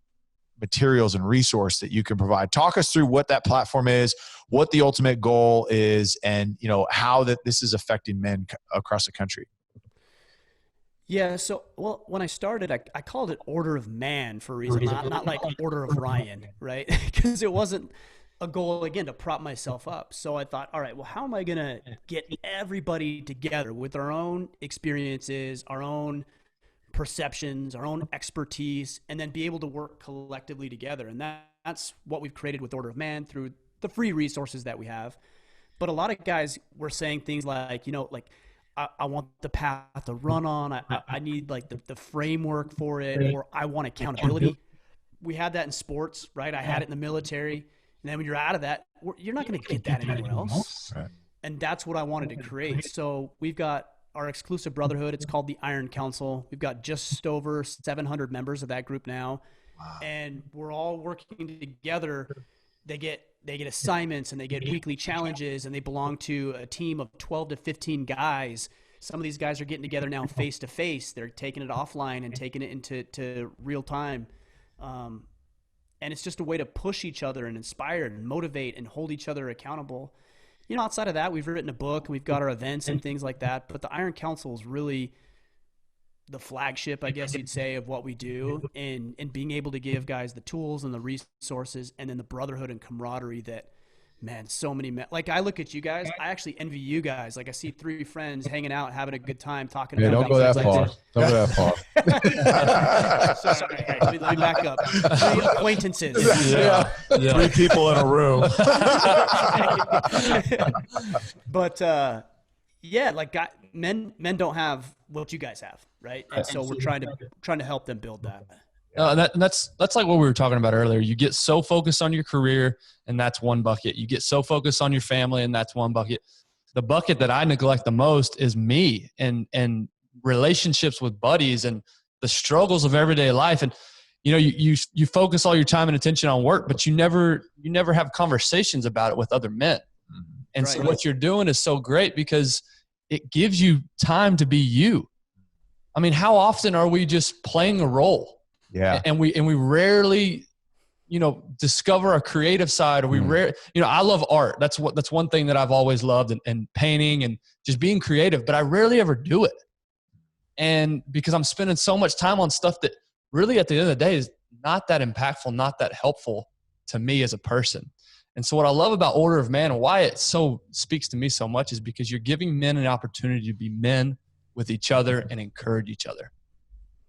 materials and resource that you can provide. Talk us through what that platform is, what the ultimate goal is, and how that this is affecting men across the country. Yeah. So, when I started, I called it Order of Man for a reason, not like Order of Ryan, right? Because it wasn't a goal, again, to prop myself up. So I thought, all right, well, how am I going to get everybody together with our own experiences, our own perceptions, our own expertise, and then be able to work collectively together? And that's what we've created with Order of Man through the free resources that we have. But a lot of guys were saying things like, I want the path to run on. I need like the framework for it, or I want accountability. We had that in sports, right? I had it in the military. And then when you're out of that, you're not going to get that anywhere else. Right. And that's what I wanted to create. So we've got our exclusive brotherhood. It's called the Iron Council. We've got just over 700 members of that group now. Wow. And we're all working together. They get assignments, and they get weekly challenges, and they belong to a team of 12 to 15 guys. Some of these guys are getting together now face to face. They're taking it offline and taking it into real time. And it's just a way to push each other and inspire and motivate and hold each other accountable. Outside of that, we've written a book, and we've got our events and things like that. But the Iron Council is really the flagship, I guess you'd say, of what we do, and being able to give guys the tools and the resources, and then the brotherhood and camaraderie that, man, so many men. Like, I look at you guys, I actually envy you guys. Like, I see 3 friends hanging out, having a good time, talking about. Don't go that far. Don't go that far. Sorry, let me back up. 3 acquaintances. Yeah. 3 people in a room. But Yeah, like men don't have what you guys have, right? And so we're trying to help them build that. And that's like what we were talking about earlier. You get so focused on your career, and that's one bucket. You get so focused on your family, and that's one bucket. The bucket that I neglect the most is me and relationships with buddies and the struggles of everyday life. And you focus all your time and attention on work, but you never have conversations about it with other men. And so what you're doing is so great because it gives you time to be you. I mean, how often are we just playing a role? Yeah. And we rarely, discover a creative side, or I love art. That's one thing that I've always loved, and painting and just being creative, but I rarely ever do it. And because I'm spending so much time on stuff that really at the end of the day is not that impactful, not that helpful to me as a person. And so what I love about Order of Man and why it so speaks to me so much is because you're giving men an opportunity to be men with each other and encourage each other.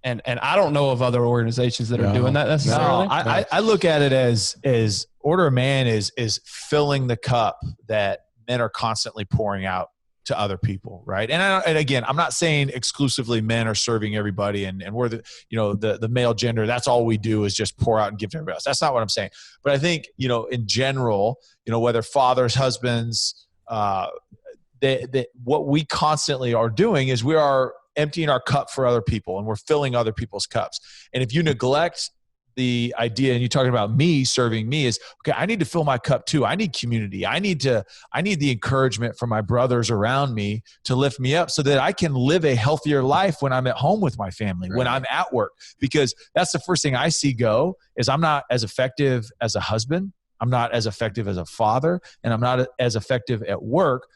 And I don't know of other organizations that are doing that necessarily. No, I look at it as Order of Man is filling the cup that men are constantly pouring out to other people, right? And again, I'm not saying exclusively men are serving everybody, and we're the male gender. That's all we do is just pour out and give to everybody else. That's not what I'm saying. But I think in general, whether fathers, husbands, that what we constantly are doing is we are emptying our cup for other people, and we're filling other people's cups. And if you neglect the idea, and you're talking about me serving me, is okay, I need to fill my cup too. I need community. I need the encouragement from my brothers around me to lift me up so that I can live a healthier life when I'm at home with my family, when I'm at work, because that's the first thing I see go is I'm not as effective as a husband. I'm not as effective as a father, and I'm not as effective at work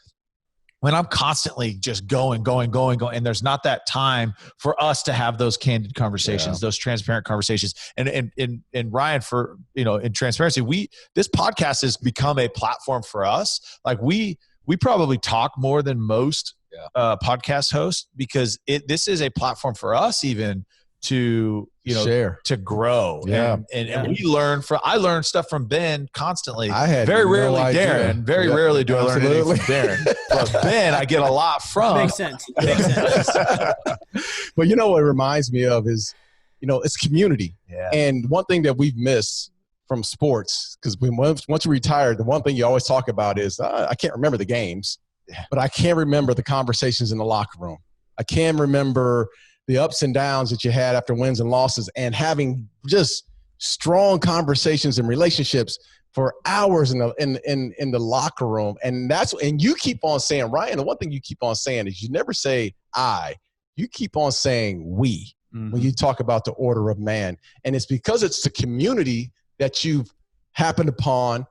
when I'm constantly just going, and there's not that time for us to have those candid conversations, those transparent conversations. And Ryan, for, in transparency, this podcast has become a platform for us. Like we probably talk more than most podcast hosts because this is a platform for us even to share, to grow. And we learn I learn stuff from Ben constantly. I had very rarely idea. Darren. Very rarely do I learn anything from Darren. But Ben, I get a lot from. Makes sense. But what it reminds me of is, it's community. Yeah. And one thing that we've missed from sports, because once you retire, the one thing you always talk about is, I can't remember the games, but I can remember the conversations in the locker room. I can remember the ups and downs that you had after wins and losses, and having just strong conversations and relationships for hours in the locker room. And you keep on saying, Ryan, the one thing you keep on saying is you never say I, you keep on saying we when you talk about the Order of Man. And it's because it's the community that you've happened upon,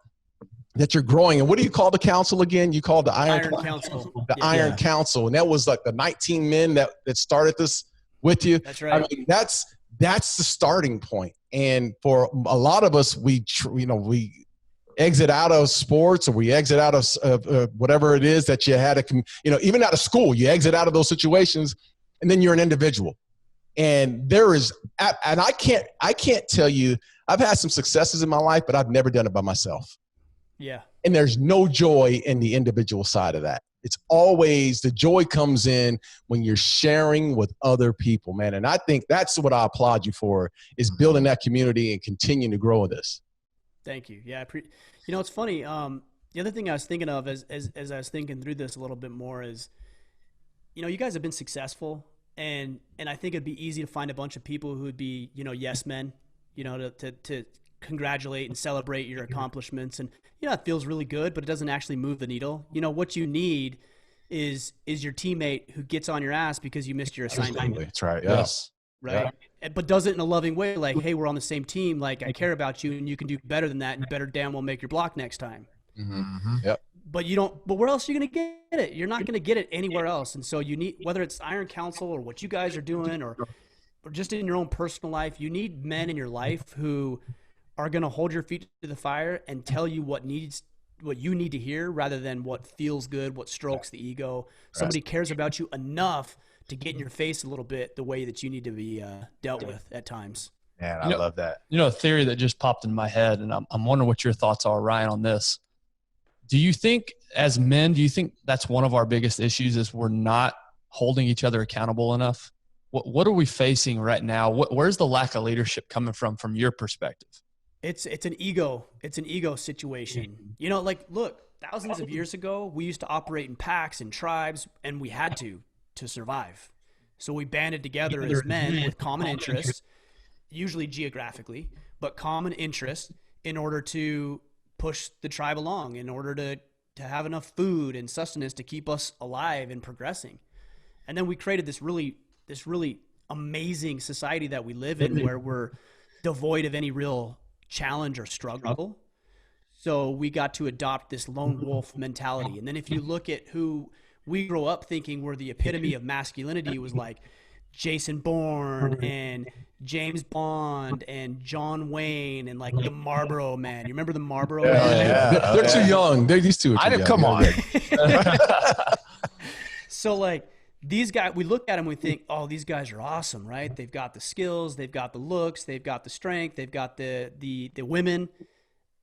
that you're growing. And what do you call the council again? You call it the Iron Council. The Iron Council. And that was like the 19 men that started this with you. That's right. I mean, that's the starting point. And for a lot of us, we exit out of sports, or we exit out of whatever it is that you had even out of school, you exit out of those situations, and then you're an individual. And I can't tell you, I've had some successes in my life, but I've never done it by myself. Yeah. And there's no joy in the individual side of that. It's always the joy comes in when you're sharing with other people, man. And I think that's what I applaud you for, is building that community and continuing to grow in this. Thank you. Yeah. It's funny. The other thing I was thinking of as I was thinking through this a little bit more is, you guys have been successful, and I think it'd be easy to find a bunch of people who would be, yes men, to congratulate and celebrate your accomplishments. And, it feels really good, but it doesn't actually move the needle. What you need is your teammate who gets on your ass because you missed your assignment. Absolutely. That's right. Yes. Right. Yeah. But does it in a loving way. Like, hey, we're on the same team. Like, I care about you, and you can do better than that, and better damn well make your block next time. Mm-hmm. Yep. But where else are you going to get it? You're not going to get it anywhere else. And so you need, whether it's Iron Council or what you guys are doing, or just in your own personal life, you need men in your life who are going to hold your feet to the fire and tell you what you need to hear, rather than what feels good, what strokes the ego. Somebody cares about you enough to get in your face a little bit the way that you need to be dealt with at times. Man, I love that. A theory that just popped in my head, and I'm wondering what your thoughts are, Ryan, on this. Do you think as men, do you think that's one of our biggest issues is we're not holding each other accountable enough? What are we facing right now? Where's the lack of leadership coming from your perspective? It's an ego. It's an ego situation. You know, like, look, thousands of years ago, we used to operate in packs and tribes, and we had to survive. So we banded together as men with common interests, usually geographically, but common interests in order to push the tribe along, in order to have enough food and sustenance to keep us alive and progressing. And then we created this really amazing society that we live in, where we're devoid of any real challenge or struggle. So we got to adopt this lone wolf mentality. And then if you look at who we grow up thinking were the epitome of masculinity, was like Jason Bourne and James Bond and John Wayne and like the Marlboro Man. You remember the Marlboro Man? Yeah. They're too young. These two are too young. Come on. So like these guys, we look at them, we think, oh, these guys are awesome, right? They've got the skills, they've got the looks, they've got the strength, they've got the women.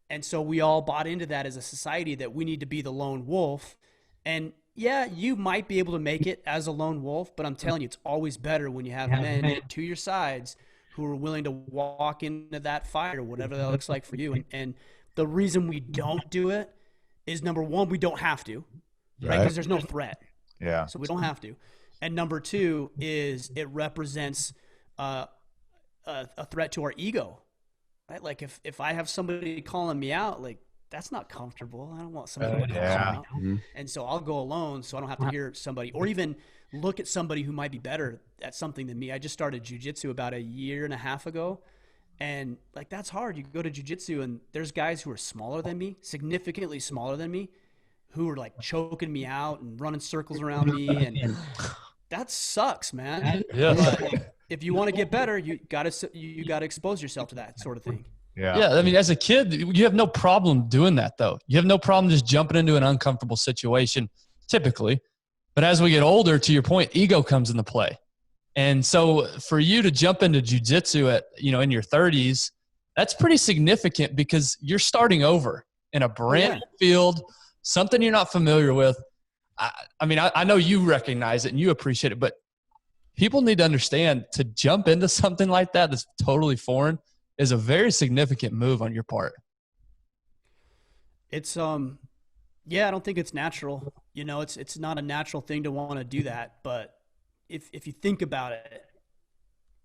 And so we all bought into that as a society, that we need to be the lone wolf. And yeah, you might be able to make it as a lone wolf, but I'm telling you, it's always better when you have men to your sides who are willing to walk into that fight or whatever that looks like for you. And the reason we don't do it is, number one, we don't have to, right? Because there's no threat. Yeah. So we don't have to. And number two is it represents a threat to our ego, right? Like if I have somebody calling me out, like, that's not comfortable. I don't want somebody to call me out. And so I'll go alone, so I don't have to hear somebody, or even look at somebody who might be better at something than me. I just started jiu-jitsu about a year and a half ago. And like, that's hard. You go to jiu-jitsu and there's guys who are smaller than me, significantly smaller than me, who are like choking me out and running circles around me. And that sucks, man. Yeah. But if you want to get better, you gotta expose yourself to that sort of thing. Yeah. I mean, as a kid, you have no problem doing that, though. You have no problem just jumping into an uncomfortable situation, typically. But as we get older, to your point, ego comes into play. And so for you to jump into jiu-jitsu at, in your 30s, that's pretty significant, because you're starting over in a brand new field, something you're not familiar with. I know you recognize it and you appreciate it, but people need to understand, to jump into something like that that's totally foreign is a very significant move on your part. It's I don't think it's natural. It's not a natural thing to want to do that, but if you think about it,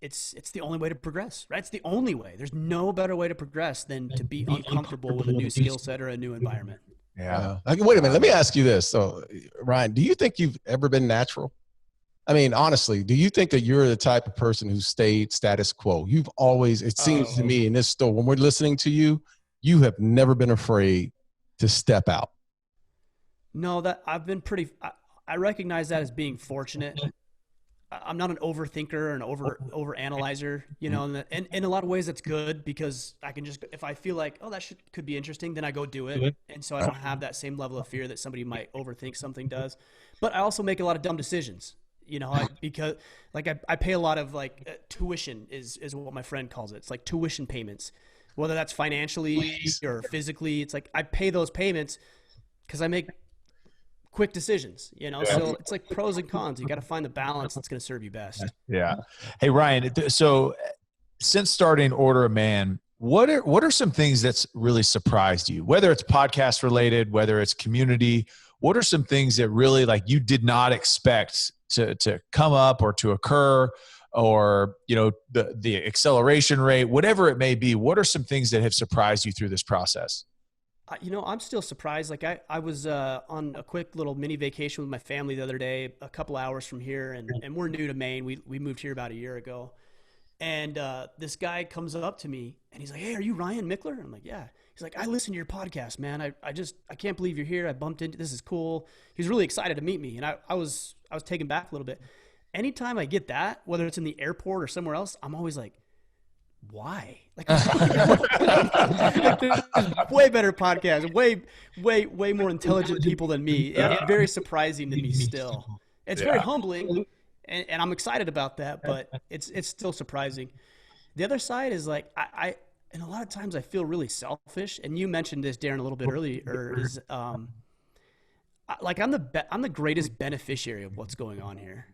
it's the only way to progress, right? It's the only way. There's no better way to progress than to be uncomfortable with a new skill set or a new environment. Yeah. Wait a minute. Let me ask you this. So, Ryan, do you think you've ever been natural? I mean, honestly, do you think that you're the type of person who stayed status quo? You've always, it seems to me in this story, when we're listening to you, you have never been afraid to step out. No, that I've been I recognize that as being fortunate. I'm not an overthinker or an over analyzer, and in a lot of ways that's good, because I can just, if I feel like, oh, that could be interesting, then I go do it. And so I don't have that same level of fear that somebody might overthink something does. But I also make a lot of dumb decisions. Because like I pay a lot of tuition is what my friend calls it. It's like tuition payments, whether that's financially or physically. It's like I pay those payments because I make quick decisions, so it's like pros and cons. You got to find the balance that's going to serve you best. Yeah. Hey, Ryan, so since starting Order of Man, what are some things that's really surprised you, whether it's podcast related, whether it's community? What are some things that really you did not expect to come up or to occur, or, the acceleration rate, whatever it may be? What are some things that have surprised you through this process? I'm still surprised. Like I was on a quick little mini vacation with my family the other day, a couple hours from here, and we're new to Maine. We moved here about a year ago. And this guy comes up to me and he's like, "Hey, are you Ryan Michler?" And I'm like, "Yeah." He's like, "I listen to your podcast, man. I can't believe you're here. I bumped into, this is cool." He's really excited to meet me. And I was taken back a little bit. Anytime I get that, whether it's in the airport or somewhere else, I'm always like, why? There's way better podcasts, way more intelligent people than me. It's very surprising to me still. It's very humbling, and I'm excited about that, but it's still surprising. The other side is and a lot of times I feel really selfish, and you mentioned this, Darren, a little bit earlier, is I'm the greatest beneficiary of what's going on here.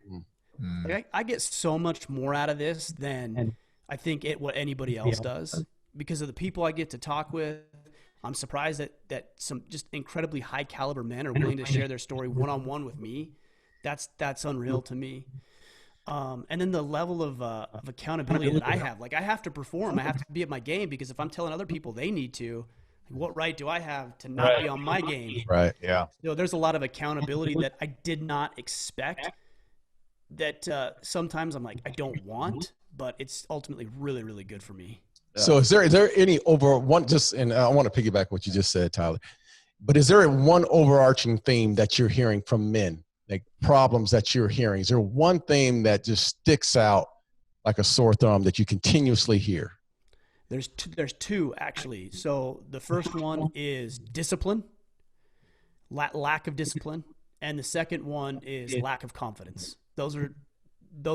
Like I get so much more out of this than I think what anybody else does because of the people I get to talk with. I'm surprised that some just incredibly high caliber men are willing to share their story one-on-one with me. That's unreal to me. And then the level of accountability that I have, like I have to perform, I have to be at my game because if I'm telling other people they need to, what right do I have to not be on my game? Right. Yeah. There's a lot of accountability that I did not expect that sometimes I'm like, I don't want, but it's ultimately really, really good for me. So is there any and I want to piggyback what you just said, Tyler, but is there one overarching theme that you're hearing from men, like problems that you're hearing? Is there one theme that just sticks out like a sore thumb that you continuously hear? There's two actually. So the first one is discipline, lack of discipline. And the second one is lack of confidence. Those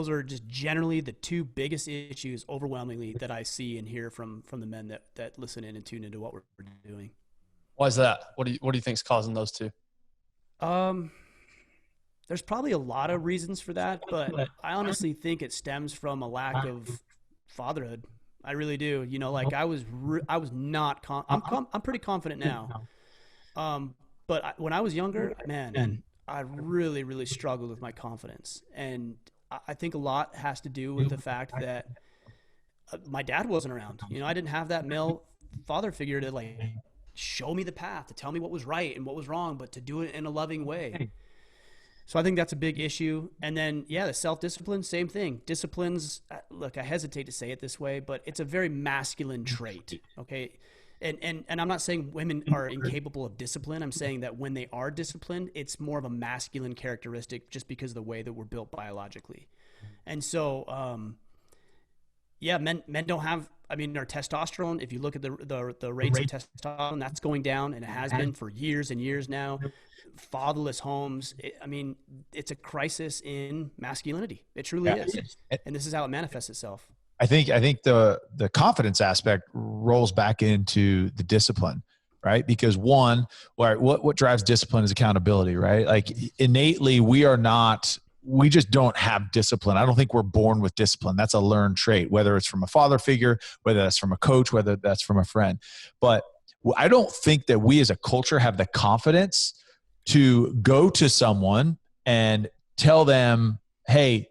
are just generally the two biggest issues overwhelmingly that I see and hear from the men that listen in and tune into what we're doing. Why is that? What do you think is causing those two? There's probably a lot of reasons for that, but I honestly think it stems from a lack of fatherhood. I really do. You know, like I was not, I'm pretty confident now. But when I was younger, man, I really, really struggled with my confidence. And I think a lot has to do with the fact that my dad wasn't around. You know, I didn't have that male father figure to like show me the path, to tell me what was right and what was wrong, but to do it in a loving way. So I think that's a big issue. And then, the self-discipline, same thing. Disciplines, look, I hesitate to say it this way, but it's a very masculine trait, okay? And I'm not saying women are incapable of discipline. I'm saying that when they are disciplined, it's more of a masculine characteristic just because of the way that we're built biologically. And so, men don't have, our testosterone, if you look at the rates of testosterone, that's going down, and it has been for years and years now. Fatherless homes, it's a crisis in masculinity. It truly is. And this is how it manifests itself. I think the confidence aspect rolls back into the discipline, right? Because what drives discipline is accountability, right? Like innately we just don't have discipline. I don't think we're born with discipline. That's a learned trait, whether it's from a father figure, whether that's from a coach, whether that's from a friend. But I don't think that we as a culture have the confidence to go to someone and tell them, hey,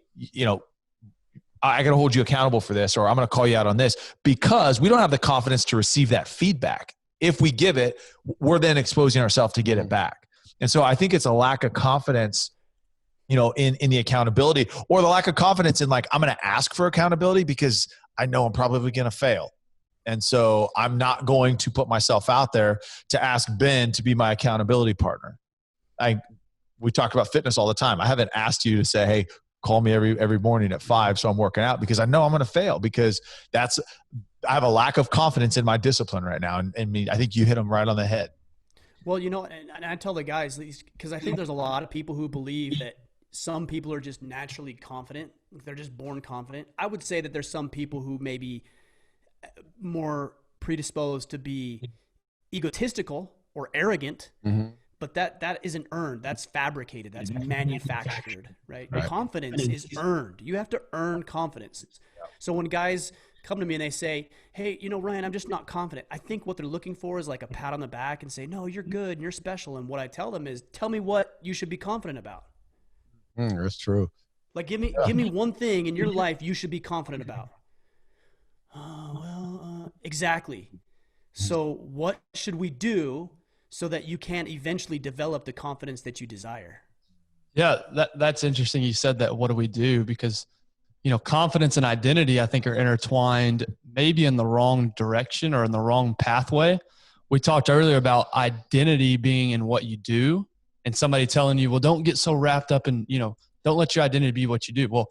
I got to hold you accountable for this, or I'm going to call you out on this, because we don't have the confidence to receive that feedback. If we give it, we're then exposing ourselves to get it back. And so I think it's a lack of confidence, in the accountability, or the lack of confidence in like, I'm going to ask for accountability because I know I'm probably going to fail. And so I'm not going to put myself out there to ask Ben to be my accountability partner. We talk about fitness all the time. I haven't asked you to say, hey, call me every morning at 5 so I'm working out, because I know I'm going to fail, because I have a lack of confidence in my discipline right now. And I think you hit them right on the head. Well, and I tell the guys, because I think there's a lot of people who believe that some people are just naturally confident. They're just born confident. I would say that there's some people who may be more predisposed to be egotistical or arrogant. Mm-hmm. But that isn't earned. That's fabricated. That's manufactured, right? Confidence is earned. You have to earn confidence. So when guys come to me and they say, hey, Ryan, I'm just not confident, I think what they're looking for is like a pat on the back and say, no, you're good and you're special. And what I tell them is, tell me what you should be confident about. That's true. Like, give me one thing in your life you should be confident about. Exactly. So what should we do so that you can eventually develop the confidence that you desire? Yeah, that's interesting. You said that. What do we do? Because, confidence and identity, I think, are intertwined maybe in the wrong direction or in the wrong pathway. We talked earlier about identity being in what you do, and somebody telling you, well, don't get so wrapped up in, don't let your identity be what you do. Well,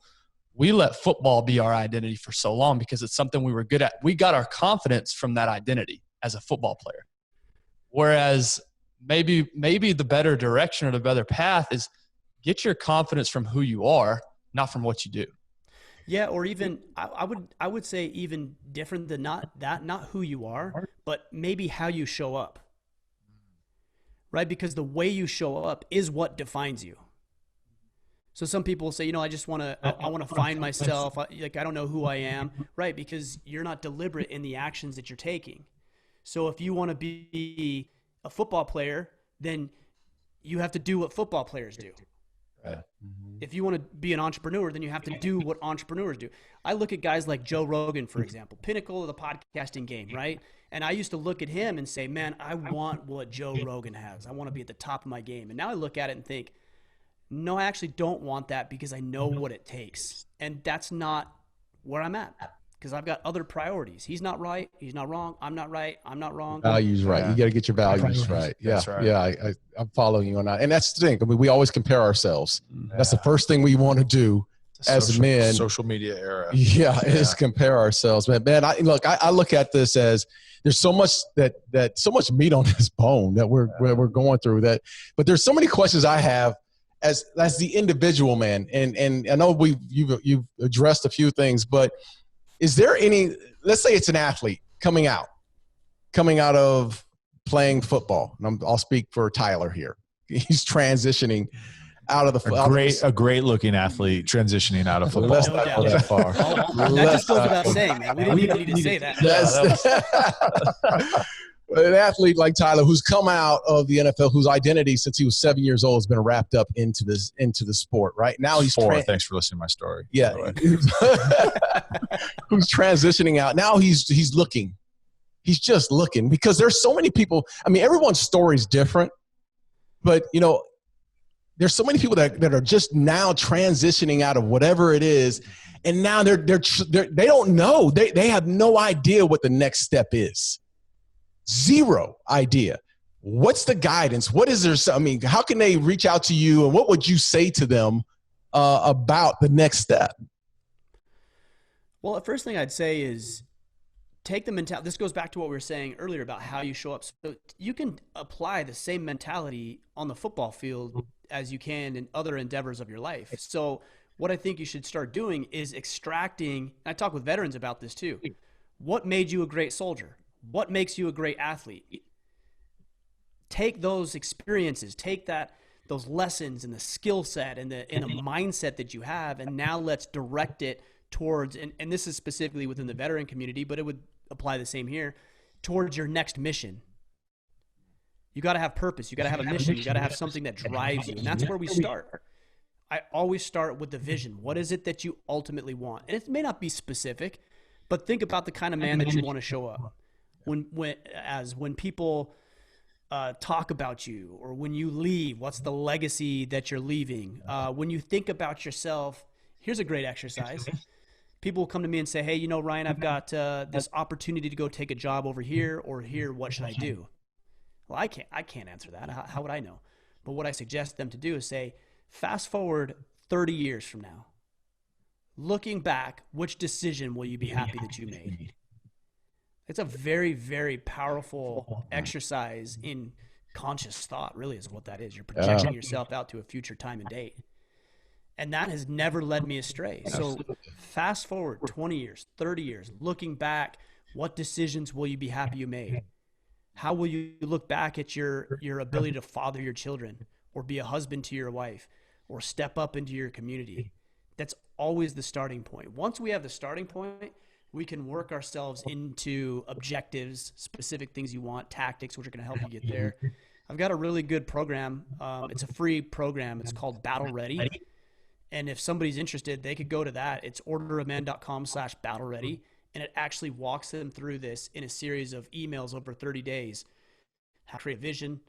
we let football be our identity for so long because it's something we were good at. We got our confidence from that identity as a football player. Whereas maybe the better direction or the better path is get your confidence from who you are, not from what you do. Yeah, or even I would say even different than not who you are, but maybe how you show up. right? Because the way you show up is what defines you. So some people say, I just want to, I want to find myself. I don't know who I am, right? Because you're not deliberate in the actions that you're taking. So if you want to be a football player, then you have to do what football players do. Right. If you want to be an entrepreneur, then you have to do what entrepreneurs do. I look at guys like Joe Rogan, for example, pinnacle of the podcasting game, right? And I used to look at him and say, man, I want what Joe Rogan has. I want to be at the top of my game. And now I look at it and think, no, I actually don't want that because I know what it takes. And that's not where I'm at because I've got other priorities. He's not right. He's not wrong. I'm not right. I'm not wrong. Values right. You got to get your values right. Yeah. That's right. Yeah. I'm following you on that. And that's the thing. I mean, we always compare ourselves. That's the first thing we want to do as men. Social media era. Yeah. Is compare ourselves. Man, I look at this as there's so much so much meat on this bone that we're going through that, but there's so many questions I have as the individual, man. And I know you've addressed a few things, but is there any, let's say it's an athlete coming out of playing football. And I'll speak for Tyler here. He's transitioning out of a great looking athlete transitioning out of football. Let's not go that far. That just goes without saying, man. We didn't even need to say that. An athlete like Tyler, who's come out of the NFL, whose identity since he was 7 years old has been wrapped up into the sport. Right now, he's Thanks for listening to my story. Yeah, who's transitioning out now? He's looking. He's just looking because there's so many people. I mean, everyone's story is different, but there's so many people that are just now transitioning out of whatever it is, and now they don't know. They have no idea what the next step is. Zero idea. What's the guidance? What is there? I mean, how can they reach out to you, and what would you say to them about the next step? Well, the first thing I'd say is take the mentality. This goes back to what we were saying earlier about how you show up. So you can apply the same mentality on the football field as you can in other endeavors of your life. So what I think you should start doing is extracting, and I talk with veterans about this too. What made you a great soldier? What makes you a great athlete? Take those experiences, take those lessons and the skill set and the mindset that you have, and now let's direct it towards, and this is specifically within the veteran community, but it would apply the same here, towards your next mission. You got to have purpose. You got to have a mission. You got to have something that drives you, and that's where we start. I always start with the vision. What is it that you ultimately want? And it may not be specific, but think about the kind of man that you want to show up. When people talk about you, or when you leave, what's the legacy that you're leaving? When you think about yourself, here's a great exercise. People will come to me and say, hey, Ryan, I've got this opportunity to go take a job over here or here. What should I do? Well, I can't answer that. How would I know? But what I suggest them to do is say, fast forward 30 years from now. Looking back, which decision will you be happy that you made? It's a very, very powerful exercise in conscious thought, really, is what that is. You're projecting yourself out to a future time and date. And that has never led me astray. So fast forward 20 years, 30 years, looking back, what decisions will you be happy you made? How will you look back at your ability to father your children, or be a husband to your wife, or step up into your community? That's always the starting point. Once we have the starting point, we can work ourselves into objectives, specific things you want, tactics, which are going to help you get there. I've got a really good program. It's a free program. It's called Battle Ready. And if somebody's interested, they could go to that. It's orderofman.com/battleready. And it actually walks them through this in a series of emails over 30 days. How to create a vision,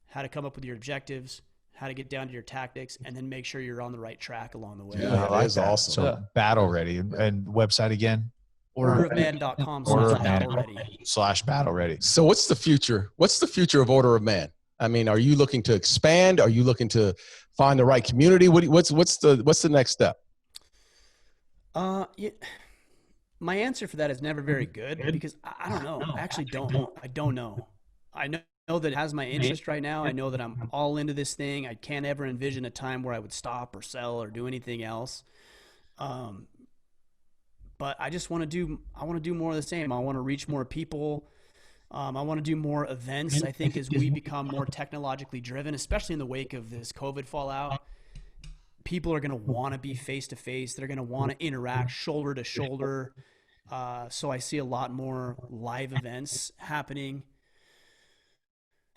how to come up with your objectives, how to get down to your tactics, and then make sure you're on the right track along the way. Yeah, that is awesome. So Battle Ready. And website again? orderofman.com/battleready. So what's the future? What's the future of Order of Man? I mean, are you looking to expand? Are you looking to find the right community? What's the next step? My answer for that is never very good because I don't know. I actually don't. I don't know. I know that it has my interest right now. I know that I'm all into this thing. I can't ever envision a time where I would stop or sell or do anything else. But I just want to do more of the same. I want to reach more people. I want to do more events. I think as we become more technologically driven, especially in the wake of this COVID fallout, people are going to want to be face to face. They're going to want to interact shoulder to shoulder. So I see a lot more live events happening.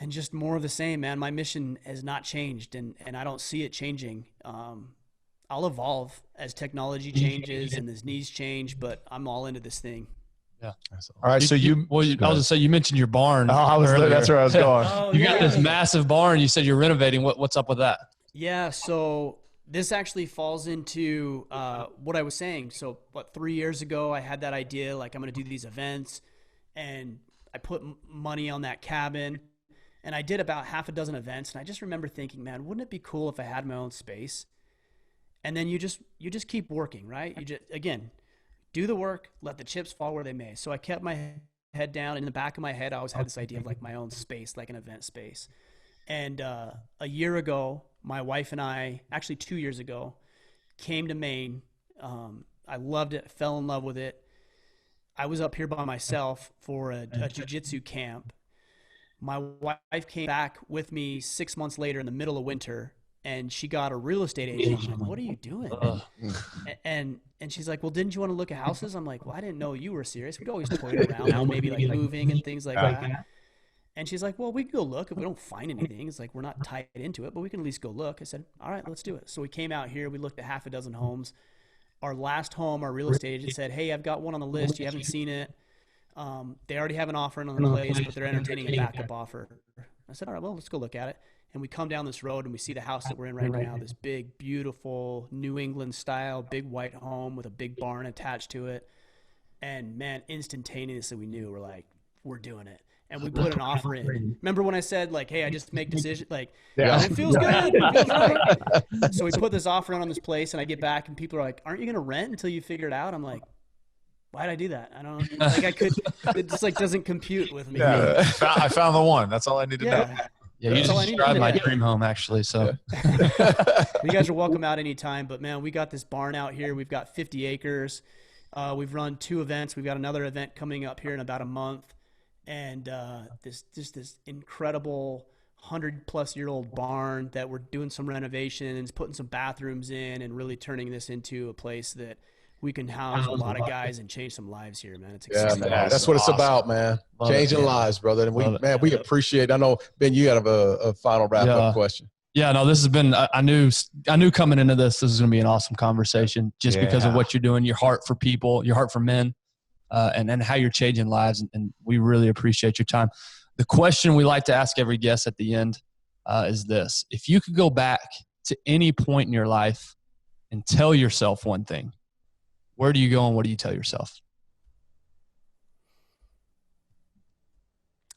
And just more of the same, man. My mission has not changed, and I don't see it changing. I'll evolve as technology changes and as needs change, but I'm all into this thing. Yeah. All right. So I was going to say, you mentioned your barn. That's where I was going. You got this massive barn. You said you're renovating. What's up with that? Yeah. So this actually falls into what I was saying. So 3 years ago, I had that idea, like I'm going to do these events, and I put money on that cabin. And I did about half a dozen events, and I just remember thinking, man, wouldn't it be cool if I had my own space? And then you just keep working, right? You just, again, do the work, let the chips fall where they may. So I kept my head down. In the back of my head, I always had this idea of like my own space, like an event space. And a year ago, my wife and I, actually 2 years ago, came to Maine. I loved it, fell in love with it. I was up here by myself for a jiu-jitsu camp. My wife came back with me 6 months later in the middle of winter, and she got a real estate agent. I'm like, what are you doing? And she's like, well, didn't you want to look at houses? I'm like, well, I didn't know you were serious. We'd always toyed around, maybe like moving and things like that. And she's like, well, we can go look. If we don't find anything, it's like we're not tied into it, but we can at least go look. I said, all right, let's do it. So we came out here. We looked at half a dozen homes. Our last home, our real estate agent said, hey, I've got one on the list. You haven't seen it. They already have an offer on the place, but they're entertaining a backup offer. I said, all right, well, let's go look at it. And we come down this road and we see the house that we're in right now, this big, beautiful New England style, big white home with a big barn attached to it. And man, instantaneously we knew, we're like, we're doing it. And we put an offer in. Remember when I said like, hey, I just make decisions, like, it feels good. It feels right. So we put this offer in on this place, and I get back and people are like, aren't you going to rent until you figure it out? I'm like, why'd I do that? I don't like I could. It just like doesn't compute with me. Yeah, I found the one. That's all I need to know. Yeah, you just described my dream home, actually. So you guys are welcome out anytime. But man, we got this barn out here. We've got 50 acres. We've run 2 events. We've got another event coming up here in about a month. And this incredible 100-plus-year-old barn that we're doing some renovations, putting some bathrooms in, and really turning this into a place that we can house a lot of guys and change some lives here, man. It's exciting. Yeah, man. That's what it's about, man. Changing lives, brother. And we appreciate. I know, Ben, you have a final wrap-up question. Yeah, no, this has been. I knew coming into this was going to be an awesome conversation, just because of what you're doing, your heart for people, your heart for men, and how you're changing lives. And we really appreciate your time. The question we like to ask every guest at the end is this: if you could go back to any point in your life and tell yourself one thing, where do you go and what do you tell yourself?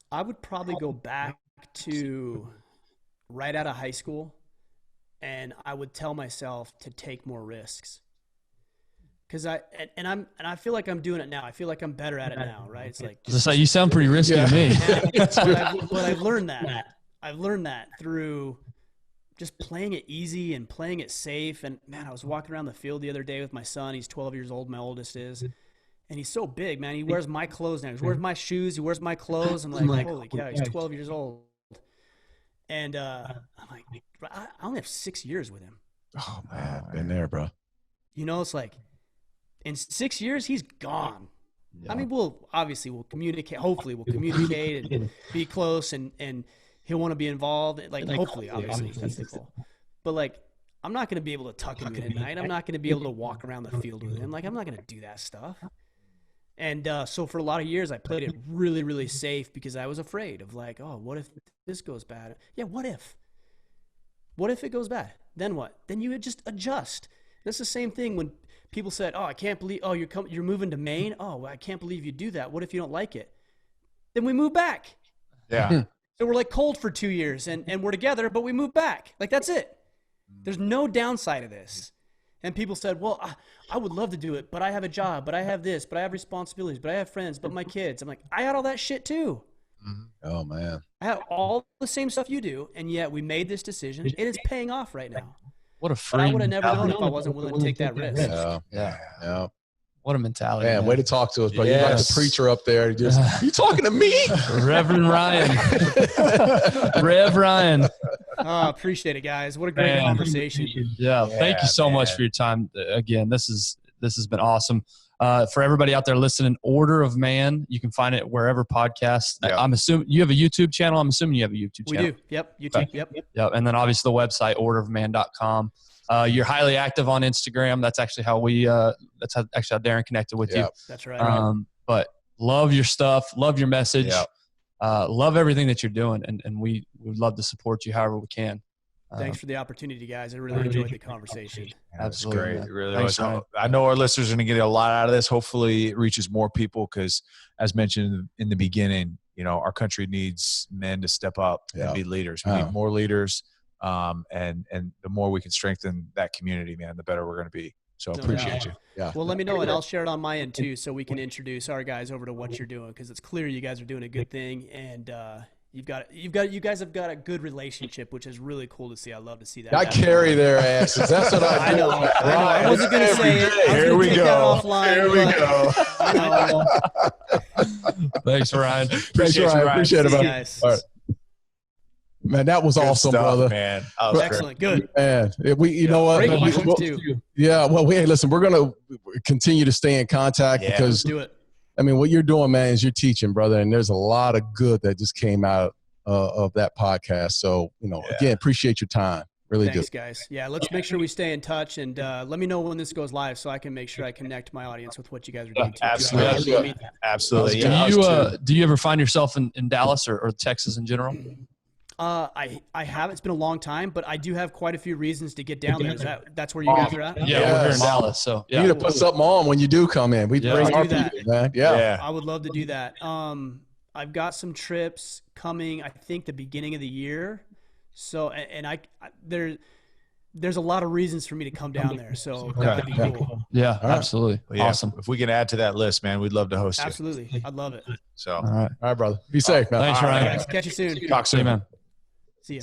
I would probably go back to right out of high school, and I would tell myself to take more risks. Because I feel like I'm doing it now. I feel like I'm better at it now, right? It's like you sound pretty risky to me. But I've learned that. I've learned that through just playing it easy and playing it safe. And man, I was walking around the field the other day with my son. He's 12 years old. My oldest is, and he's so big, man. He wears my clothes now. He wears my shoes. He wears my clothes. I'm like, holy cow, he's 12 years old. And I'm like, I only have 6 years with him. Oh man, been there, bro. You know, it's like in 6 years he's gone. Yeah. I mean, we'll communicate. Hopefully, we'll communicate and be close, and he'll want to be involved. Like hopefully, obviously, that's the goal. But like, I'm not going to be able to tuck him in at night. I'm not going to be able to walk around the field with him. Like, I'm not going to do that stuff. And so for a lot of years, I played it really, really safe because I was afraid of like, oh, what if this goes bad? Yeah, what if? What if it goes bad? Then what? Then you would just adjust. That's the same thing when people said, oh, I can't believe, oh, you're moving to Maine? Oh, I can't believe you do that. What if you don't like it? Then we move back. Yeah. So we're like cold for 2 years and we're together, but we move back. Like, that's it. There's no downside of this. And people said, well, I would love to do it, but I have a job, but I have this, but I have responsibilities, but I have friends, but my kids. I'm like, I had all that shit too. Mm-hmm. Oh, man. I have all the same stuff you do, and yet we made this decision, and it's paying off right now. What a but I would have never known if I wasn't willing to take that risk. Yeah. What a mentality. Man, way to talk to us, bro. You're like the preacher up there. You talking to me? Reverend Ryan. Rev Ryan. Appreciate it, guys. What a great conversation. Yeah. Thank you so much for your time. Again, this has been awesome. For everybody out there listening, Order of Man, you can find it wherever podcasts. Yep. I'm assuming you have a YouTube channel. I'm assuming you have a YouTube channel. We do. Yep. YouTube. Yep. And then obviously the website, orderofman.com. You're highly active on Instagram. That's actually how that's how Darren connected with you. That's right. But love your stuff. Love your message. Yep. Love everything that you're doing. And we would love to support you however we can. Thanks for the opportunity, guys. I really enjoyed the conversation. Absolutely. Great. It really was. I know our listeners are going to get a lot out of this. Hopefully it reaches more people because, as mentioned in the beginning, our country needs men to step up and be leaders. We need more leaders. And the more we can strengthen that community, man, the better we're going to be. So appreciate you. Yeah. Well, let me know, and I'll share it on my end too, so we can introduce our guys over to what you're doing, because it's clear you guys are doing a good thing, and you guys have got a good relationship, which is really cool to see. I love to see that. I carry their asses. That's what I do. I know. I wasn't going to say it. Here we go. Here we go. Thanks, Ryan. Appreciate it, buddy. All right. Man, that was awesome, brother. Man, that was excellent. Good. Man, you know what? Great questions too. Yeah. Well, hey, listen, we're gonna continue to stay in contact because do it. I mean, what you're doing, man, is you're teaching, brother, and there's a lot of good that just came out of that podcast. So, again, appreciate your time. Really do. Thanks, guys. Yeah, let's make sure we stay in touch, and let me know when this goes live so I can make sure I connect my audience with what you guys are doing. Absolutely. Absolutely. Do you ever find yourself in Dallas or Texas in general? I have. It's been a long time, but I do have quite a few reasons to get down there. That's where you guys are at? Yeah, we're here in Dallas. So you need to put something on when you do come in. We bring our people, man. Yeah. I would love to do that. I've got some trips coming, I think the beginning of the year. So, and there's a lot of reasons for me to come down there. So that'd be cool. Yeah, absolutely. Well, awesome. If we can add to that list, man, we'd love to host you. Absolutely. I'd love it. So, all right, brother. Be safe, man. Thanks, Ryan. Catch you soon. Talk soon, man. See you.